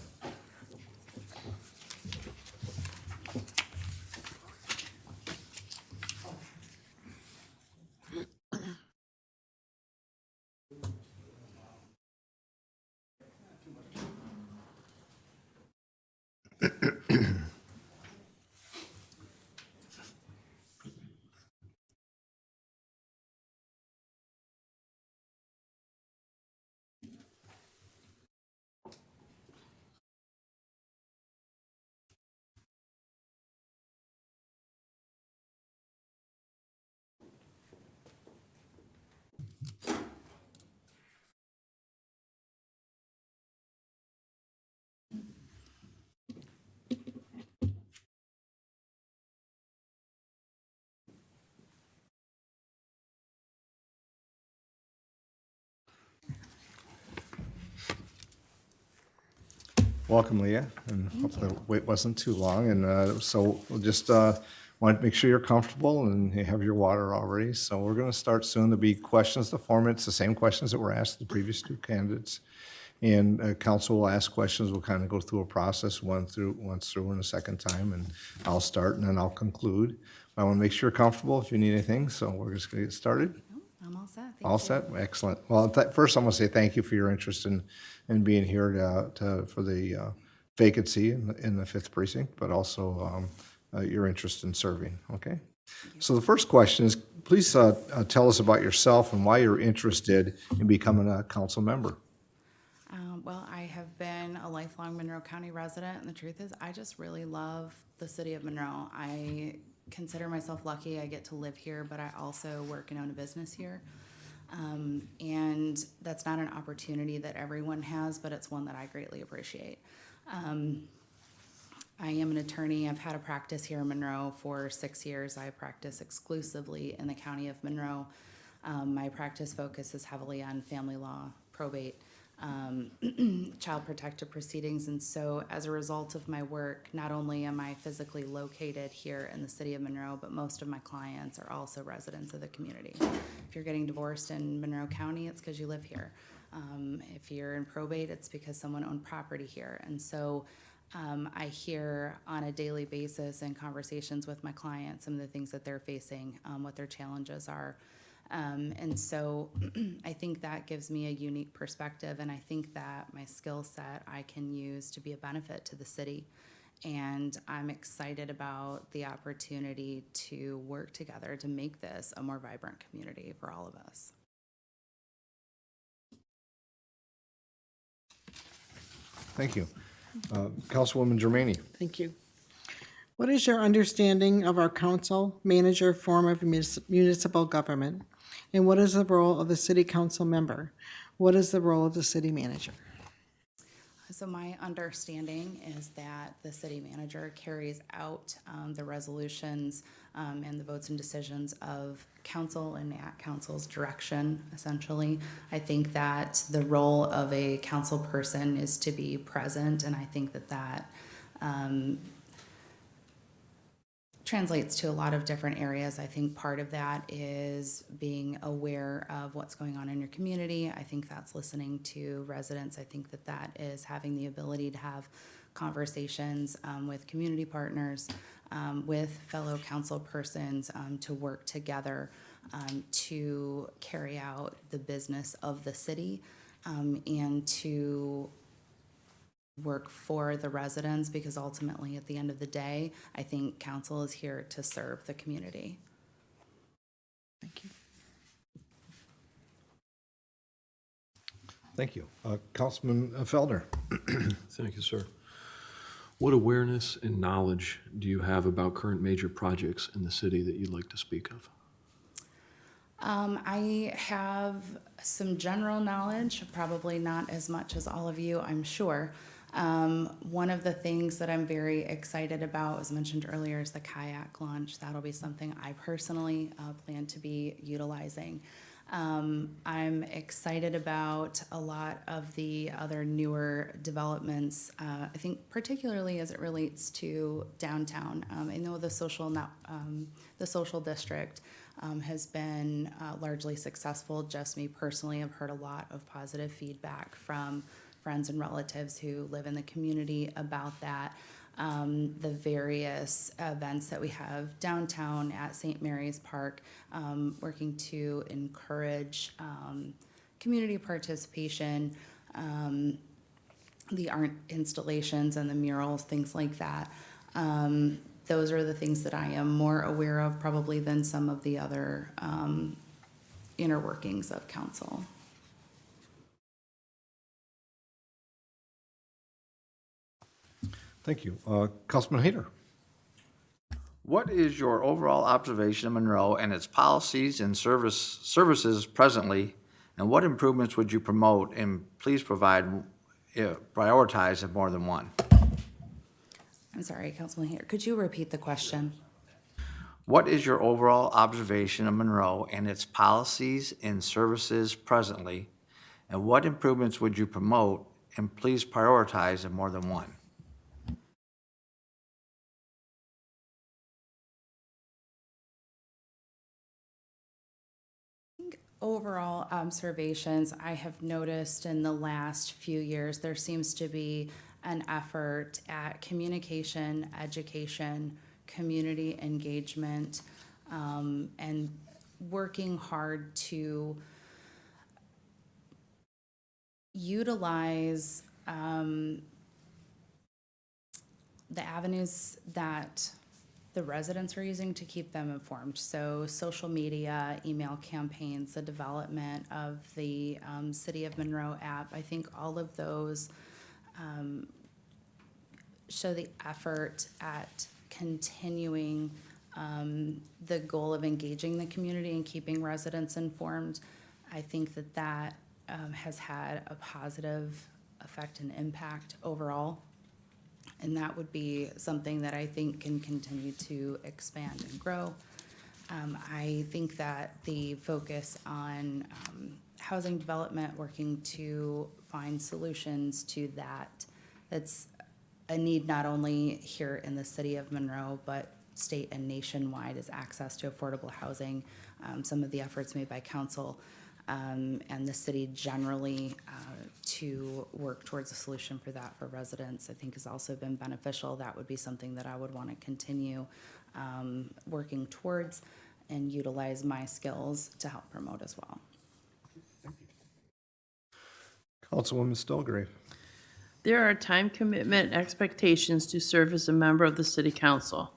Welcome, Leah, and hope the wait wasn't too long. And so we'll just want to make sure you're comfortable and you have your water already. So we're going to start soon. There'll be questions. The format's the same questions that were asked the previous two candidates. And council will ask questions. We'll kind of go through a process once through and a second time. And I'll start and then I'll conclude. I want to make sure you're comfortable if you need anything. So we're just going to get started. I'm all set. All set? Excellent. Well, first, I'm going to say thank you for your interest in being here for the vacancy in the 5th precinct, but also your interest in serving, okay? So the first question is, please tell us about yourself and why you're interested in becoming a council member. Well, I have been a lifelong Monroe County resident, and the truth is, I just really love the city of Monroe. I consider myself lucky I get to live here, but I also work and own a business here. And that's not an opportunity that everyone has, but it's one that I greatly appreciate. I am an attorney. I've had a practice here in Monroe for 6 years. I practice exclusively in the county of Monroe. My practice focuses heavily on family law, probate, child protective proceedings. And so as a result of my work, not only am I physically located here in the city of Monroe, but most of my clients are also residents of the community. If you're getting divorced in Monroe County, it's because you live here. If you're in probate, it's because someone owned property here. And so I hear on a daily basis in conversations with my clients some of the things that they're facing, what their challenges are. And so I think that gives me a unique perspective, and I think that my skill set I can use to be a benefit to the city. And I'm excited about the opportunity to work together to make this a more vibrant community for all of us. Thank you. Councilwoman Germaini. Thank you. What is your understanding of our council manager form of municipal government? And what is the role of the city council member? What is the role of the city manager? So my understanding is that the city manager carries out the resolutions and the votes and decisions of council and at council's direction, essentially. I think that the role of a council person is to be present, and I think that that translates to a lot of different areas. I think part of that is being aware of what's going on in your community. I think that's listening to residents. I think that that is having the ability to have conversations with community partners, with fellow council persons to work together to carry out the business of the city and to work for the residents, because ultimately at the end of the day, I think council is here to serve the community. Thank you. Thank you. Councilman Feldner. Thank you, sir. What awareness and knowledge do you have about current major projects in the city that you'd like to speak of? I have some general knowledge, probably not as much as all of you, I'm sure. One of the things that I'm very excited about, as mentioned earlier, is the kayak launch. That'll be something I personally plan to be utilizing. I'm excited about a lot of the other newer developments, I think particularly as it relates to downtown. I know the social district has been largely successful. Just me personally, I've heard a lot of positive feedback from friends and relatives who live in the community about that. The various events that we have downtown at St. Mary's Park, working to encourage community participation, the art installations and the murals, things like that. Those are the things that I am more aware of probably than some of the other inner workings of council. Thank you. Councilman Hayter. What is your overall observation of Monroe and its policies and services presently, and what improvements would you promote? And please prioritize if more than one. I'm sorry, Councilman Hayer, could you repeat the question? What is your overall observation of Monroe and its policies and services presently, and what improvements would you promote? And please prioritize if more than one. Overall observations, I have noticed in the last few years, there seems to be an effort at communication, education, community engagement, and working hard to utilize the avenues that the residents are using to keep them informed. So social media, email campaigns, the development of the City of Monroe app. I think all of those show the effort at continuing the goal of engaging the community and keeping residents informed. I think that that has had a positive effect and impact overall. And that would be something that I think can continue to expand and grow. I think that the focus on housing development, working to find solutions to that, that's a need not only here in the city of Monroe, but state and nationwide, is access to affordable housing. Some of the efforts made by council and the city generally to work towards a solution for that for residents, I think has also been beneficial. That would be something that I would want to continue working towards and utilize my skills to help promote as well. Councilwoman Stilgrave. There are time commitment expectations to serve as a member of the city council,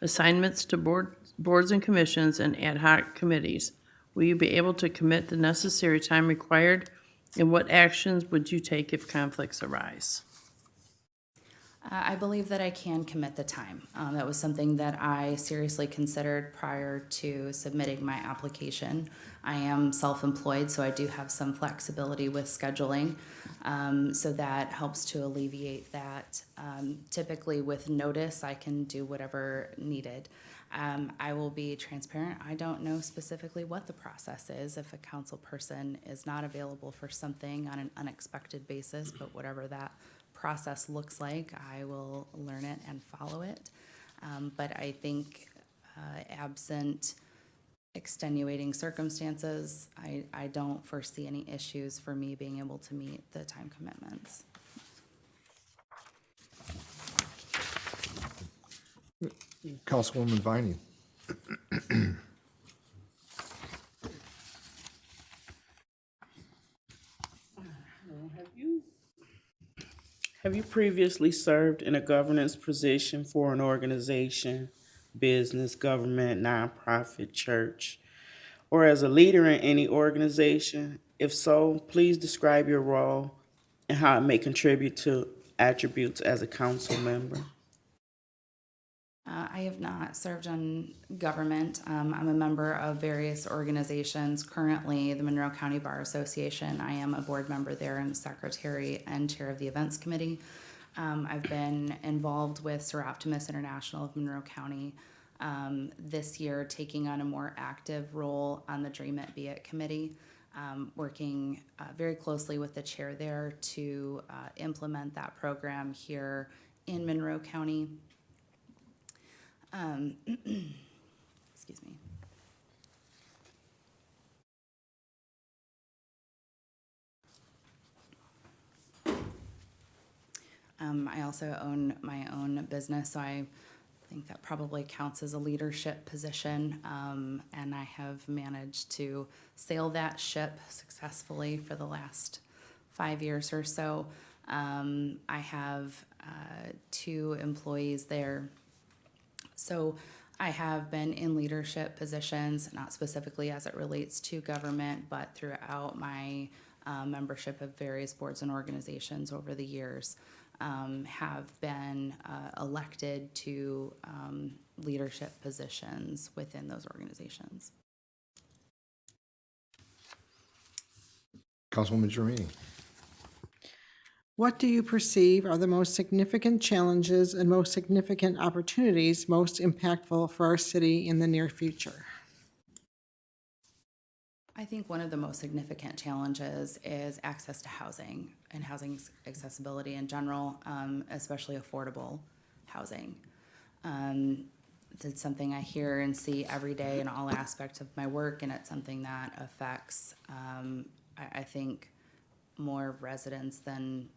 assignments to boards and commissions and ad hoc committees. Will you be able to commit the necessary time required, and what actions would you take if conflicts arise? I believe that I can commit the time. That was something that I seriously considered prior to submitting my application. I am self-employed, so I do have some flexibility with scheduling, so that helps to alleviate that. Typically with notice, I can do whatever needed. I will be transparent. I don't know specifically what the process is if a council person is not available for something on an unexpected basis, but whatever that process looks like, I will learn it and follow it. But I think absent extenuating circumstances, I don't foresee any issues for me being able to meet the time commitments. Councilwoman Viney. Have you previously served in a governance position for an organization, business, government, nonprofit, church, or as a leader in any organization? If so, please describe your role and how it may contribute to attributes as a council member. I have not served on government. I'm a member of various organizations. Currently, the Monroe County Bar Association, I am a board member there and secretary and chair of the events committee. I've been involved with Seroptimus International of Monroe County this year, taking on a more active role on the Dream It Be It committee, working very closely with the chair there to implement that program here in Monroe County. Excuse me. I also own my own business, so I think that probably counts as a leadership position. And I have managed to sail that ship successfully for the last 5 years or so. I have 2 employees there. So I have been in leadership positions, not specifically as it relates to government, but throughout my membership of various boards and organizations over the years, have been elected to leadership positions within those organizations. Councilwoman Jermaine. What do you perceive are the most significant challenges and most significant opportunities most impactful for our city in the near future? I think one of the most significant challenges is access to housing and housing accessibility in general, especially affordable housing. It's something I hear and see every day in all aspects of my work, and it's something that affects, I think, more residents than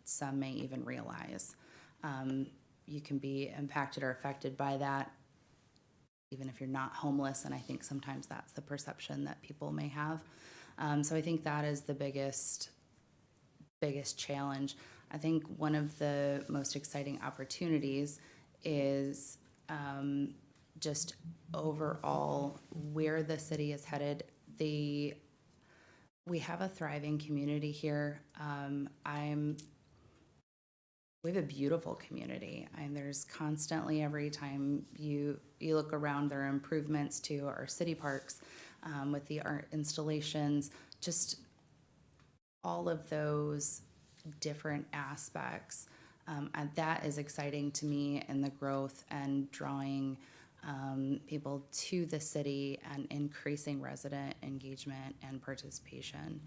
some may even realize. You can be impacted or affected by that even if you're not homeless, and I think sometimes that's the perception that people may have. So I think that is the biggest challenge. I think one of the most exciting opportunities is just overall where the city is headed. We have a thriving community here. We have a beautiful community, and there's constantly, every time you look around, there are improvements to our city parks with the art installations, just all of those different aspects. And that is exciting to me, and the growth and drawing people to the city and increasing resident engagement and participation.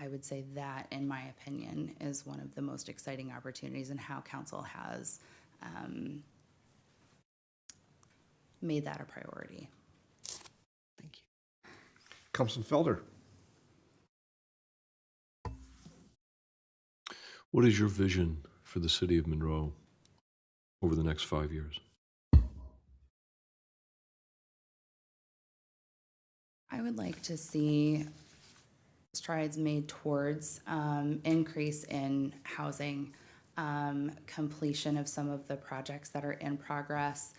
I would say that, in my opinion, is one of the most exciting opportunities, and how council has made that a priority. Thank you. Councilman Felder. What is your vision for the city of Monroe over the next 5 years? I would like to see strides made towards increase in housing, completion of some of the projects that are in progress,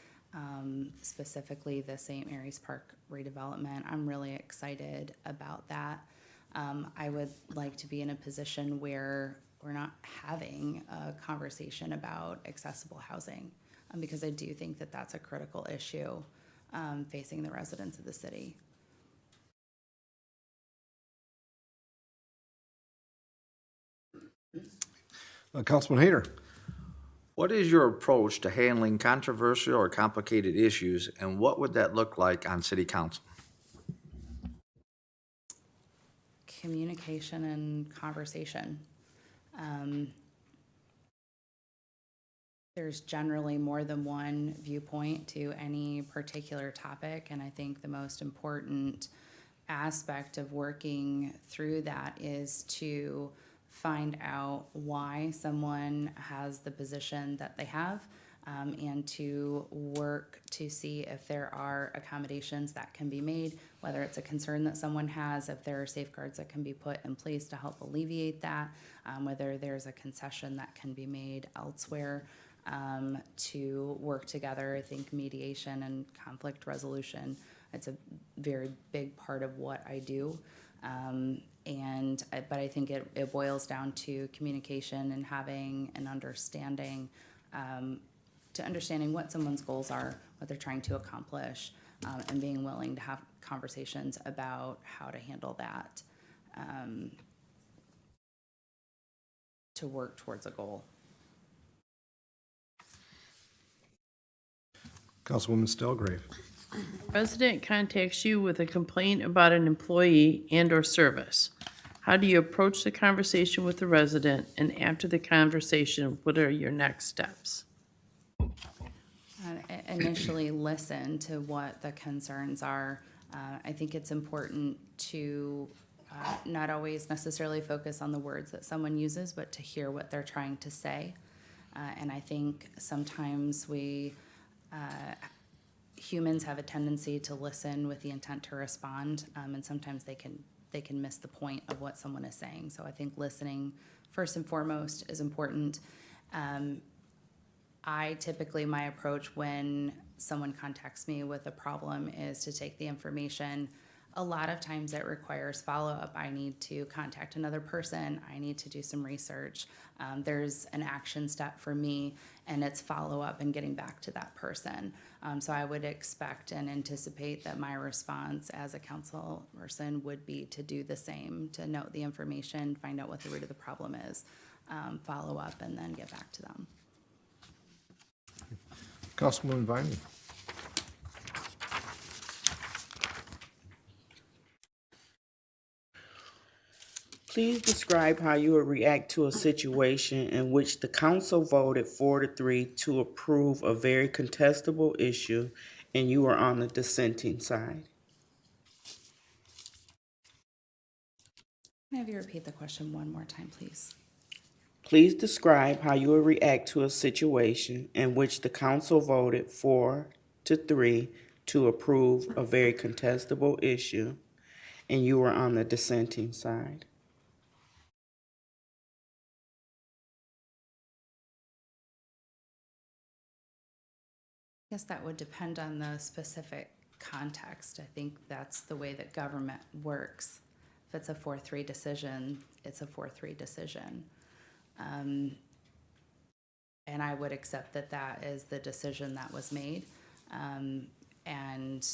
specifically the St. Mary's Park redevelopment. I'm really excited about that. I would like to be in a position where we're not having a conversation about accessible housing, because I do think that that's a critical issue facing the residents of the city. Councilman Hayter. What is your approach to handling controversial or complicated issues, and what would that look like on city council? Communication and conversation. There's generally more than one viewpoint to any particular topic, and I think the most important aspect of working through that is to find out why someone has the position that they have, and to work to see if there are accommodations that can be made, whether it's a concern that someone has, if there are safeguards that can be put in place to help alleviate that, whether there's a concession that can be made elsewhere, to work together. I think mediation and conflict resolution, it's a very big part of what I do. But I think it boils down to communication and having an understanding, to understanding what someone's goals are, what they're trying to accomplish, and being willing to have conversations about how to handle that, to work towards a goal. Councilwoman Stelgrave. Resident contacts you with a complaint about an employee and/or service. How do you approach the conversation with the resident, and after the conversation, what are your next steps? Initially listen to what the concerns are. I think it's important to not always necessarily focus on the words that someone uses, but to hear what they're trying to say. And I think sometimes humans have a tendency to listen with the intent to respond, and sometimes they can miss the point of what someone is saying. So I think listening first and foremost is important. I typically, my approach when someone contacts me with a problem is to take the information. A lot of times it requires follow-up. I need to contact another person. I need to do some research. There's an action step for me, and it's follow-up and getting back to that person. So I would expect and anticipate that my response as a council person would be to do the same, to note the information, find out what the root of the problem is, follow up, and then get back to them. Councilwoman Viney. Please describe how you would react to a situation in which the council voted 4-3 to approve a very contestable issue and you are on the dissenting side. Can I have you repeat the question one more time, please? Please describe how you would react to a situation in which the council voted 4-3 to approve a very contestable issue and you were on the dissenting side. I guess that would depend on the specific context. I think that's the way that government works. If it's a 4-3 decision, it's a 4-3 decision. And I would accept that that is the decision that was made. And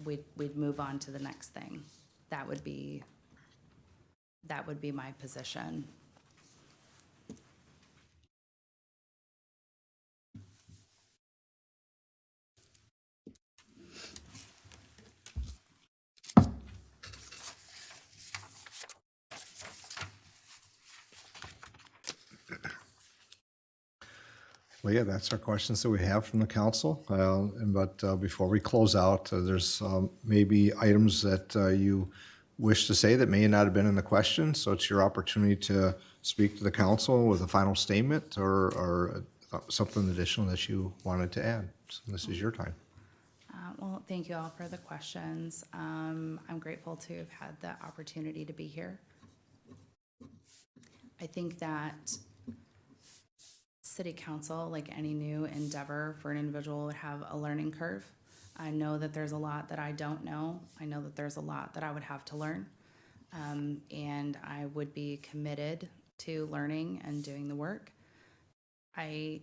we'd move on to the next thing. That would be my position. Well, yeah, that's our questions that we have from the council. But before we close out, there's maybe items that you wish to say that may not have been in the question. So it's your opportunity to speak to the council with a final statement or something additional that you wanted to add. So this is your time. Well, thank you all for the questions. I'm grateful to have had the opportunity to be here. I think that City Council, like any new endeavor for an individual, would have a learning curve. I know that there's a lot that I don't know. I know that there's a lot that I would have to learn. And I would be committed to learning and doing the work. I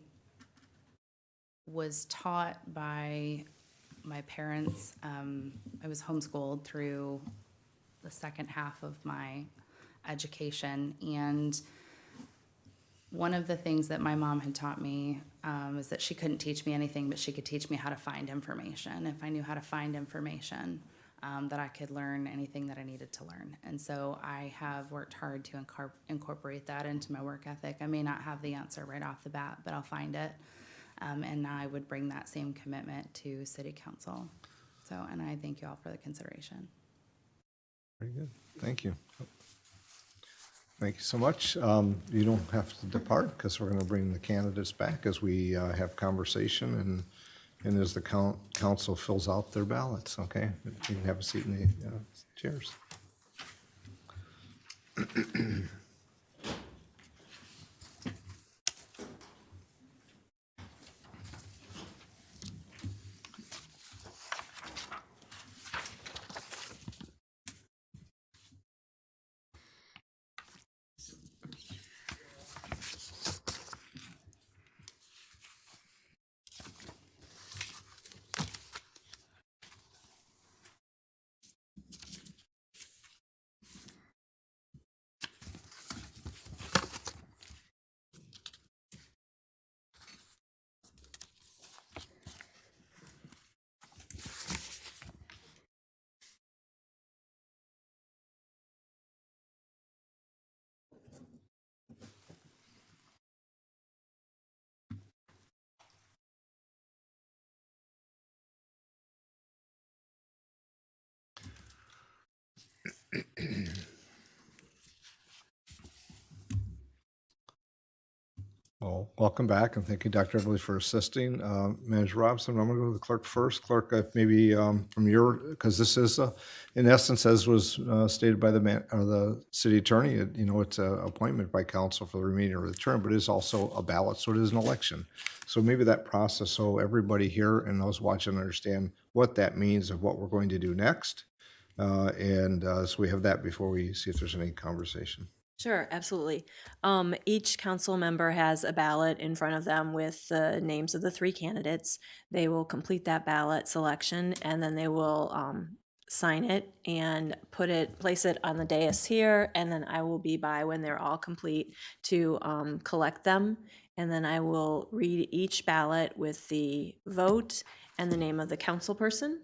was taught by my parents. I was homeschooled through the second half of my education, and one of the things that my mom had taught me is that she couldn't teach me anything, but she could teach me how to find information. If I knew how to find information, that I could learn anything that I needed to learn. And so I have worked hard to incorporate that into my work ethic. I may not have the answer right off the bat, but I'll find it. And I would bring that same commitment to City Council. So, and I thank you all for the consideration. Very good. Thank you. Thank you so much. You don't have to depart because we're going to bring the candidates back as we have conversation and as the council fills out their ballots, okay? You can have a seat in the chairs. welcome back, and thank you, Dr. Everly, for assisting. Manager Robinson, I'm going to go to the clerk first. Clerk, maybe from your, because this is, in essence, as was stated by the city attorney, it's an appointment by council for the remainder of the term, but it is also a ballot, so it is an election. So maybe that process, so everybody here and those watching understand what that means of what we're going to do next. So we have that before we see if there's any conversation. Sure, absolutely. Each council member has a ballot in front of them with the names of the three candidates. They will complete that ballot selection and then they will sign it and place it on the dais here. And then I will be by when they're all complete to collect them. And then I will read each ballot with the vote and the name of the council person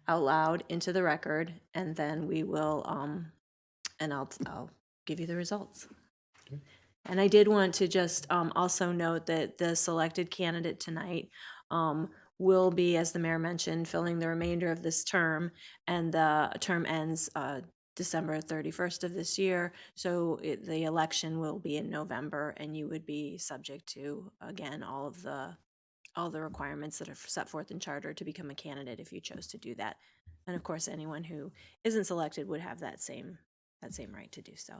out loud into the record. And then we will, and I'll give you the results. And I did want to just also note that the selected candidate tonight will be, as the mayor mentioned, filling the remainder of this term, and the term ends December 31st of this year. So the election will be in November, and you would be subject to, again, all the requirements that are set forth in charter to become a candidate if you chose to do that. And of course, anyone who isn't selected would have that same right to do so.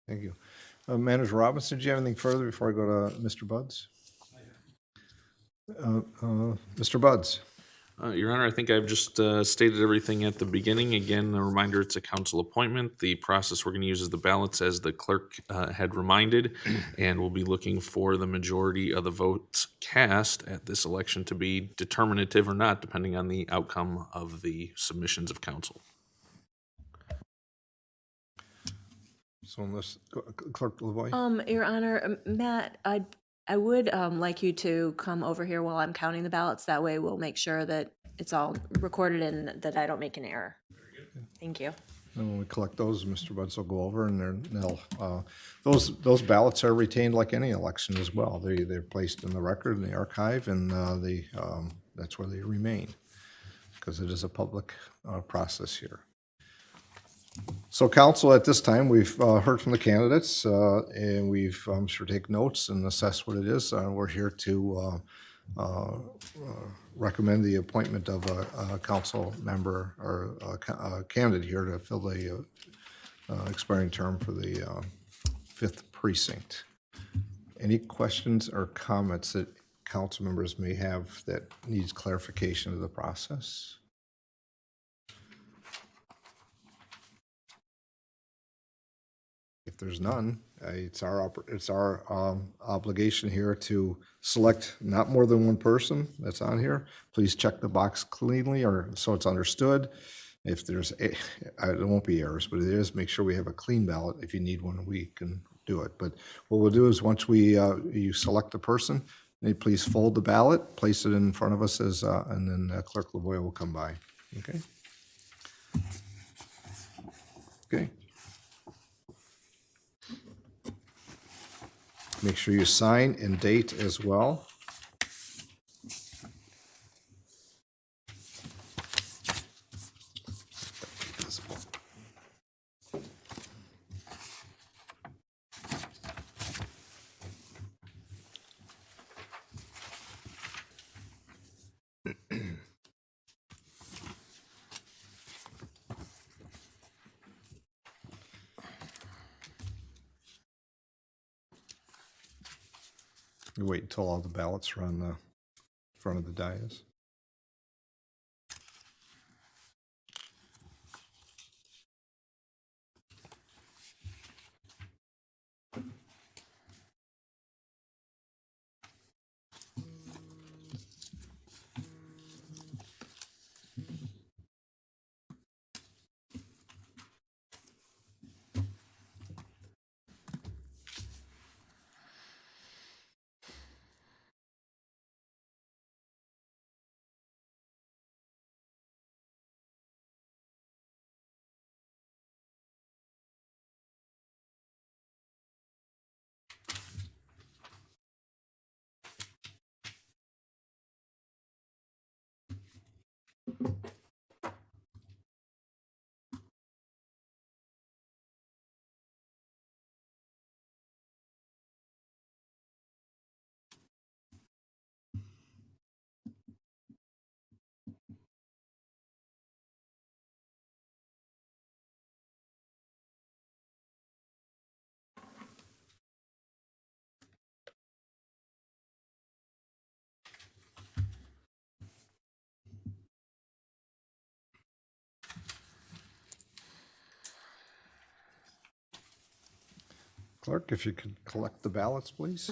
Thank you. Manager Robinson, do you have anything further before I go to Mr. Buds? Mr. Buds? Your Honor, I think I've just stated everything at the beginning. Again, a reminder, it's a council appointment. The process we're going to use is the ballots, as the clerk had reminded, and we'll be looking for the majority of the votes cast at this election to be determinative or not, depending on the outcome of the submissions of council. So unless, Clerk LaVoy? Your Honor, Matt, I would like you to come over here while I'm counting the ballots. That way we'll make sure that it's all recorded and that I don't make an error. Thank you. And when we collect those, Mr. Buds will go over and those ballots are retained like any election as well. They're placed in the record in the archive, and that's where they remain because it is a public process here. So council, at this time, we've heard from the candidates and we've sure take notes and assess what it is. We're here to recommend the appointment of a council member or a candidate here to fill the expiring term for the 5th precinct. Any questions or comments that council members may have that needs clarification of the process? If there's none, it's our obligation here to select not more than one person that's on here. Please check the box cleanly, or so it's understood. If there's, there won't be errors, but it is, make sure we have a clean ballot. If you need one, we can do it. But what we'll do is once you select the person, please fold the ballot, place it in front of us and then Clerk LaVoy will come by. Okay. Okay. Make sure you sign and date as well. You wait until all the ballots are on the front of the dais. Clerk, if you could collect the ballots, please.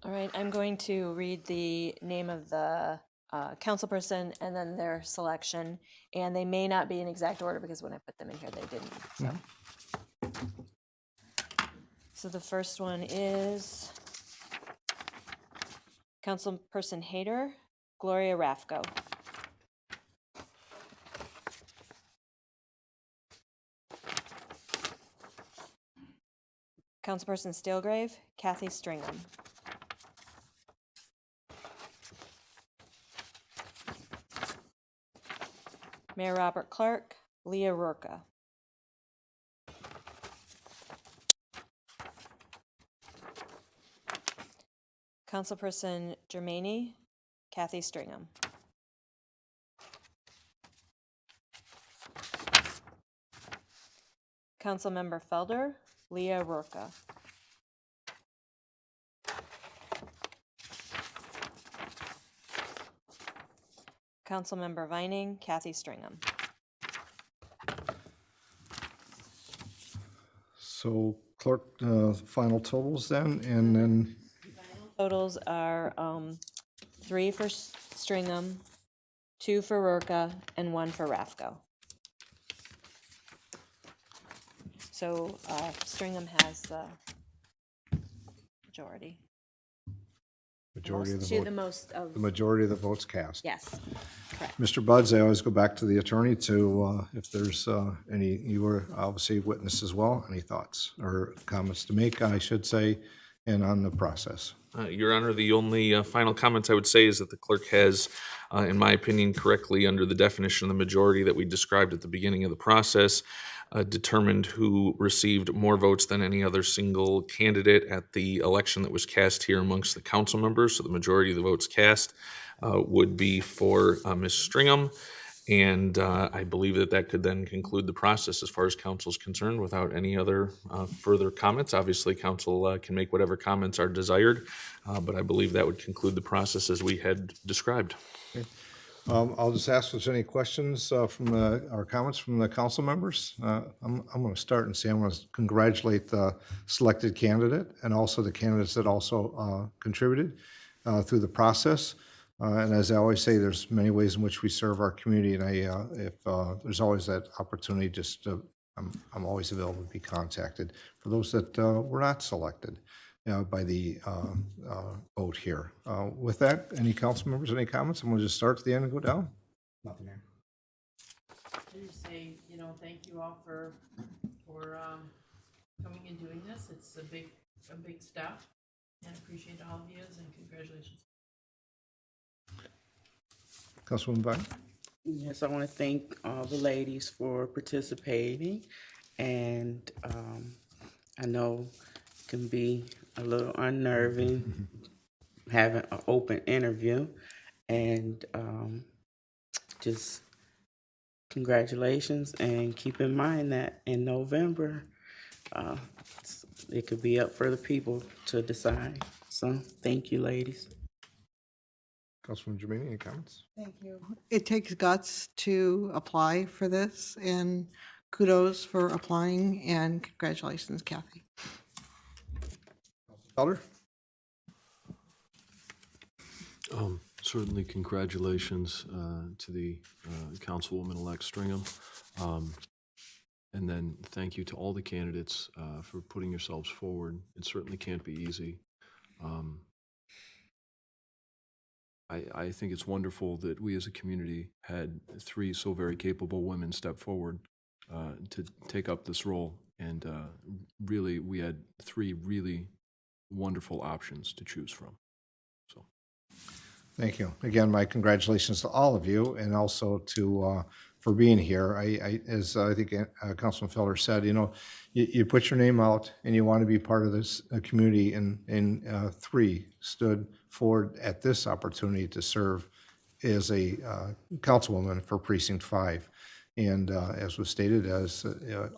All right, I'm going to read the name of the councilperson and then their selection, and they may not be in exact order because when I put them in here, they didn't, so. So the first one is Councilperson Hayter, Gloria Rafko. Councilperson Stilgrave, Kathy Stringham. Mayor Robert Clark, Leah Rourke. Councilperson Germaini, Kathy Stringham. Councilmember Felder, Leah Rourke. Councilmember Vining, Kathy Stringham. So clerk, final totals then, and then Totals are 3 for Stringham, 2 for Rourke, and 1 for Rafko. So Stringham has the majority. majority of the The vote, most of, the majority of the votes cast. yes, correct. Mr. Buds, I always go back to the attorney to, if there's any, you were obviously witness as well, any thoughts or comments to make, I should say, and on the process. Your Honor, the only final comments I would say is that the clerk has, in my opinion, correctly, under the definition of the majority that we described at the beginning of the process, determined who received more votes than any other single candidate at the election that was cast here amongst the council members. So the majority of the votes cast would be for Ms. Stringham. And I believe that that could then conclude the process as far as council is concerned without any other further comments. Obviously, council can make whatever comments are desired, but I believe that would conclude the process as we had described. Okay. I'll just ask if there's any questions from or comments from the council members. I'm going to start and say I want to congratulate the selected candidate and also the candidates that also contributed through the process. And as I always say, there's many ways in which we serve our community, and if there's always that opportunity, just I'm always available to be contacted. For those that were not selected by the vote here. With that, any council members, any comments? I'm going to just start at the end and go down. Nothing there. I just say, thank you all for coming and doing this. It's a big step, and I appreciate all of you, and congratulations. Councilwoman Vine? Yes, I want to thank all the ladies for participating, and I know it can be a little unnerving having an open interview, and just congratulations, and keep in mind that in November, it could be up for the people to decide. So thank you, ladies. Councilwoman Germaini, any comments? Thank you. It takes guts to apply for this, and kudos for applying, and congratulations, Kathy. Felder? Certainly congratulations to the Councilwoman-elect Stringham. And then thank you to all the candidates for putting yourselves forward. It certainly can't be easy. I think it's wonderful that we as a community had 3 so very capable women step forward to take up this role. And really, we had 3 really wonderful options to choose from. So, Thank you. Again, my congratulations to all of you and also to, for being here. As I think Councilman Felder said, you put your name out and you want to be part of this community, and three stood forward at this opportunity to serve as a councilwoman for Precinct 5. And as was stated, as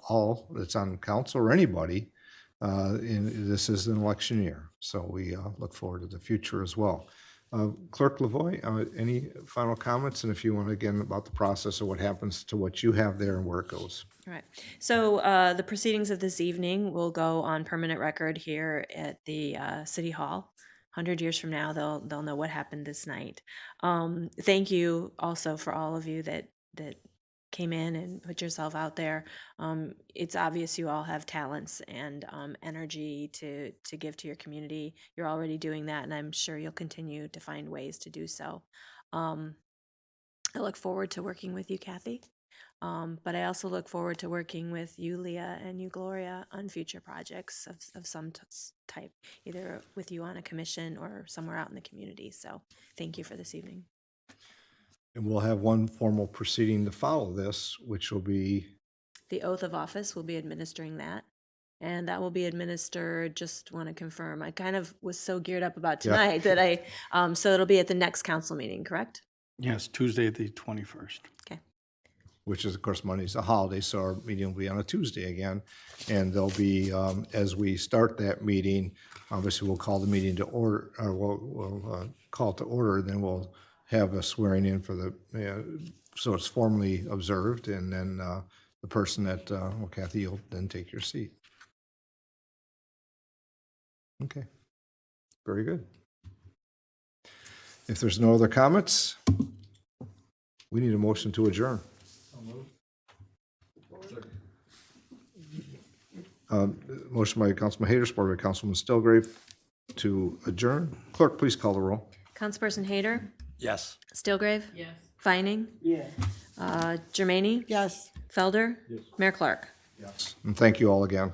all that's on council or anybody, this is an election year. So we look forward to the future as well. Clerk Lavoy, any final comments? And if you want, again, about the process of what happens to what you have there and where it goes. All right. So the proceedings of this evening will go on permanent record here at the City Hall. 100 years from now, they'll know what happened this night. Thank you also for all of you that came in and put yourself out there. It's obvious you all have talents and energy to give to your community. You're already doing that, and I'm sure you'll continue to find ways to do so. I look forward to working with you, Kathy. But I also look forward to working with you, Leah, and you, Gloria, on future projects of some type, either with you on a commission or somewhere out in the community. So thank you for this evening. And we'll have one formal proceeding to follow this, which will be, The oath of office will be administering that. And that will be administered, just want to confirm, I kind of was so geared up about Yeah. tonight that so it'll be at the next council meeting, correct? Yes, Tuesday, the 21st. Okay. which is, of course, Monday's a holiday, so our meeting will be on a Tuesday again. And there'll be, as we start that meeting, obviously we'll call the meeting to order, or we'll call it to order, then we'll have a swearing in for the, so it's formally observed, and then the person that, well, Kathy, you'll then take your seat. Okay, very good. If there's no other comments, we need a motion to adjourn. Motion by Councilman Hayter, supported by Councilman Stilgrave to adjourn. Clerk, please call the roll. Councilperson Hayter? Yes. Stilgrave? Yes. Vining? Yes. Germaini? Yes. Felder? Mayor Clark? Yes. And thank you all again.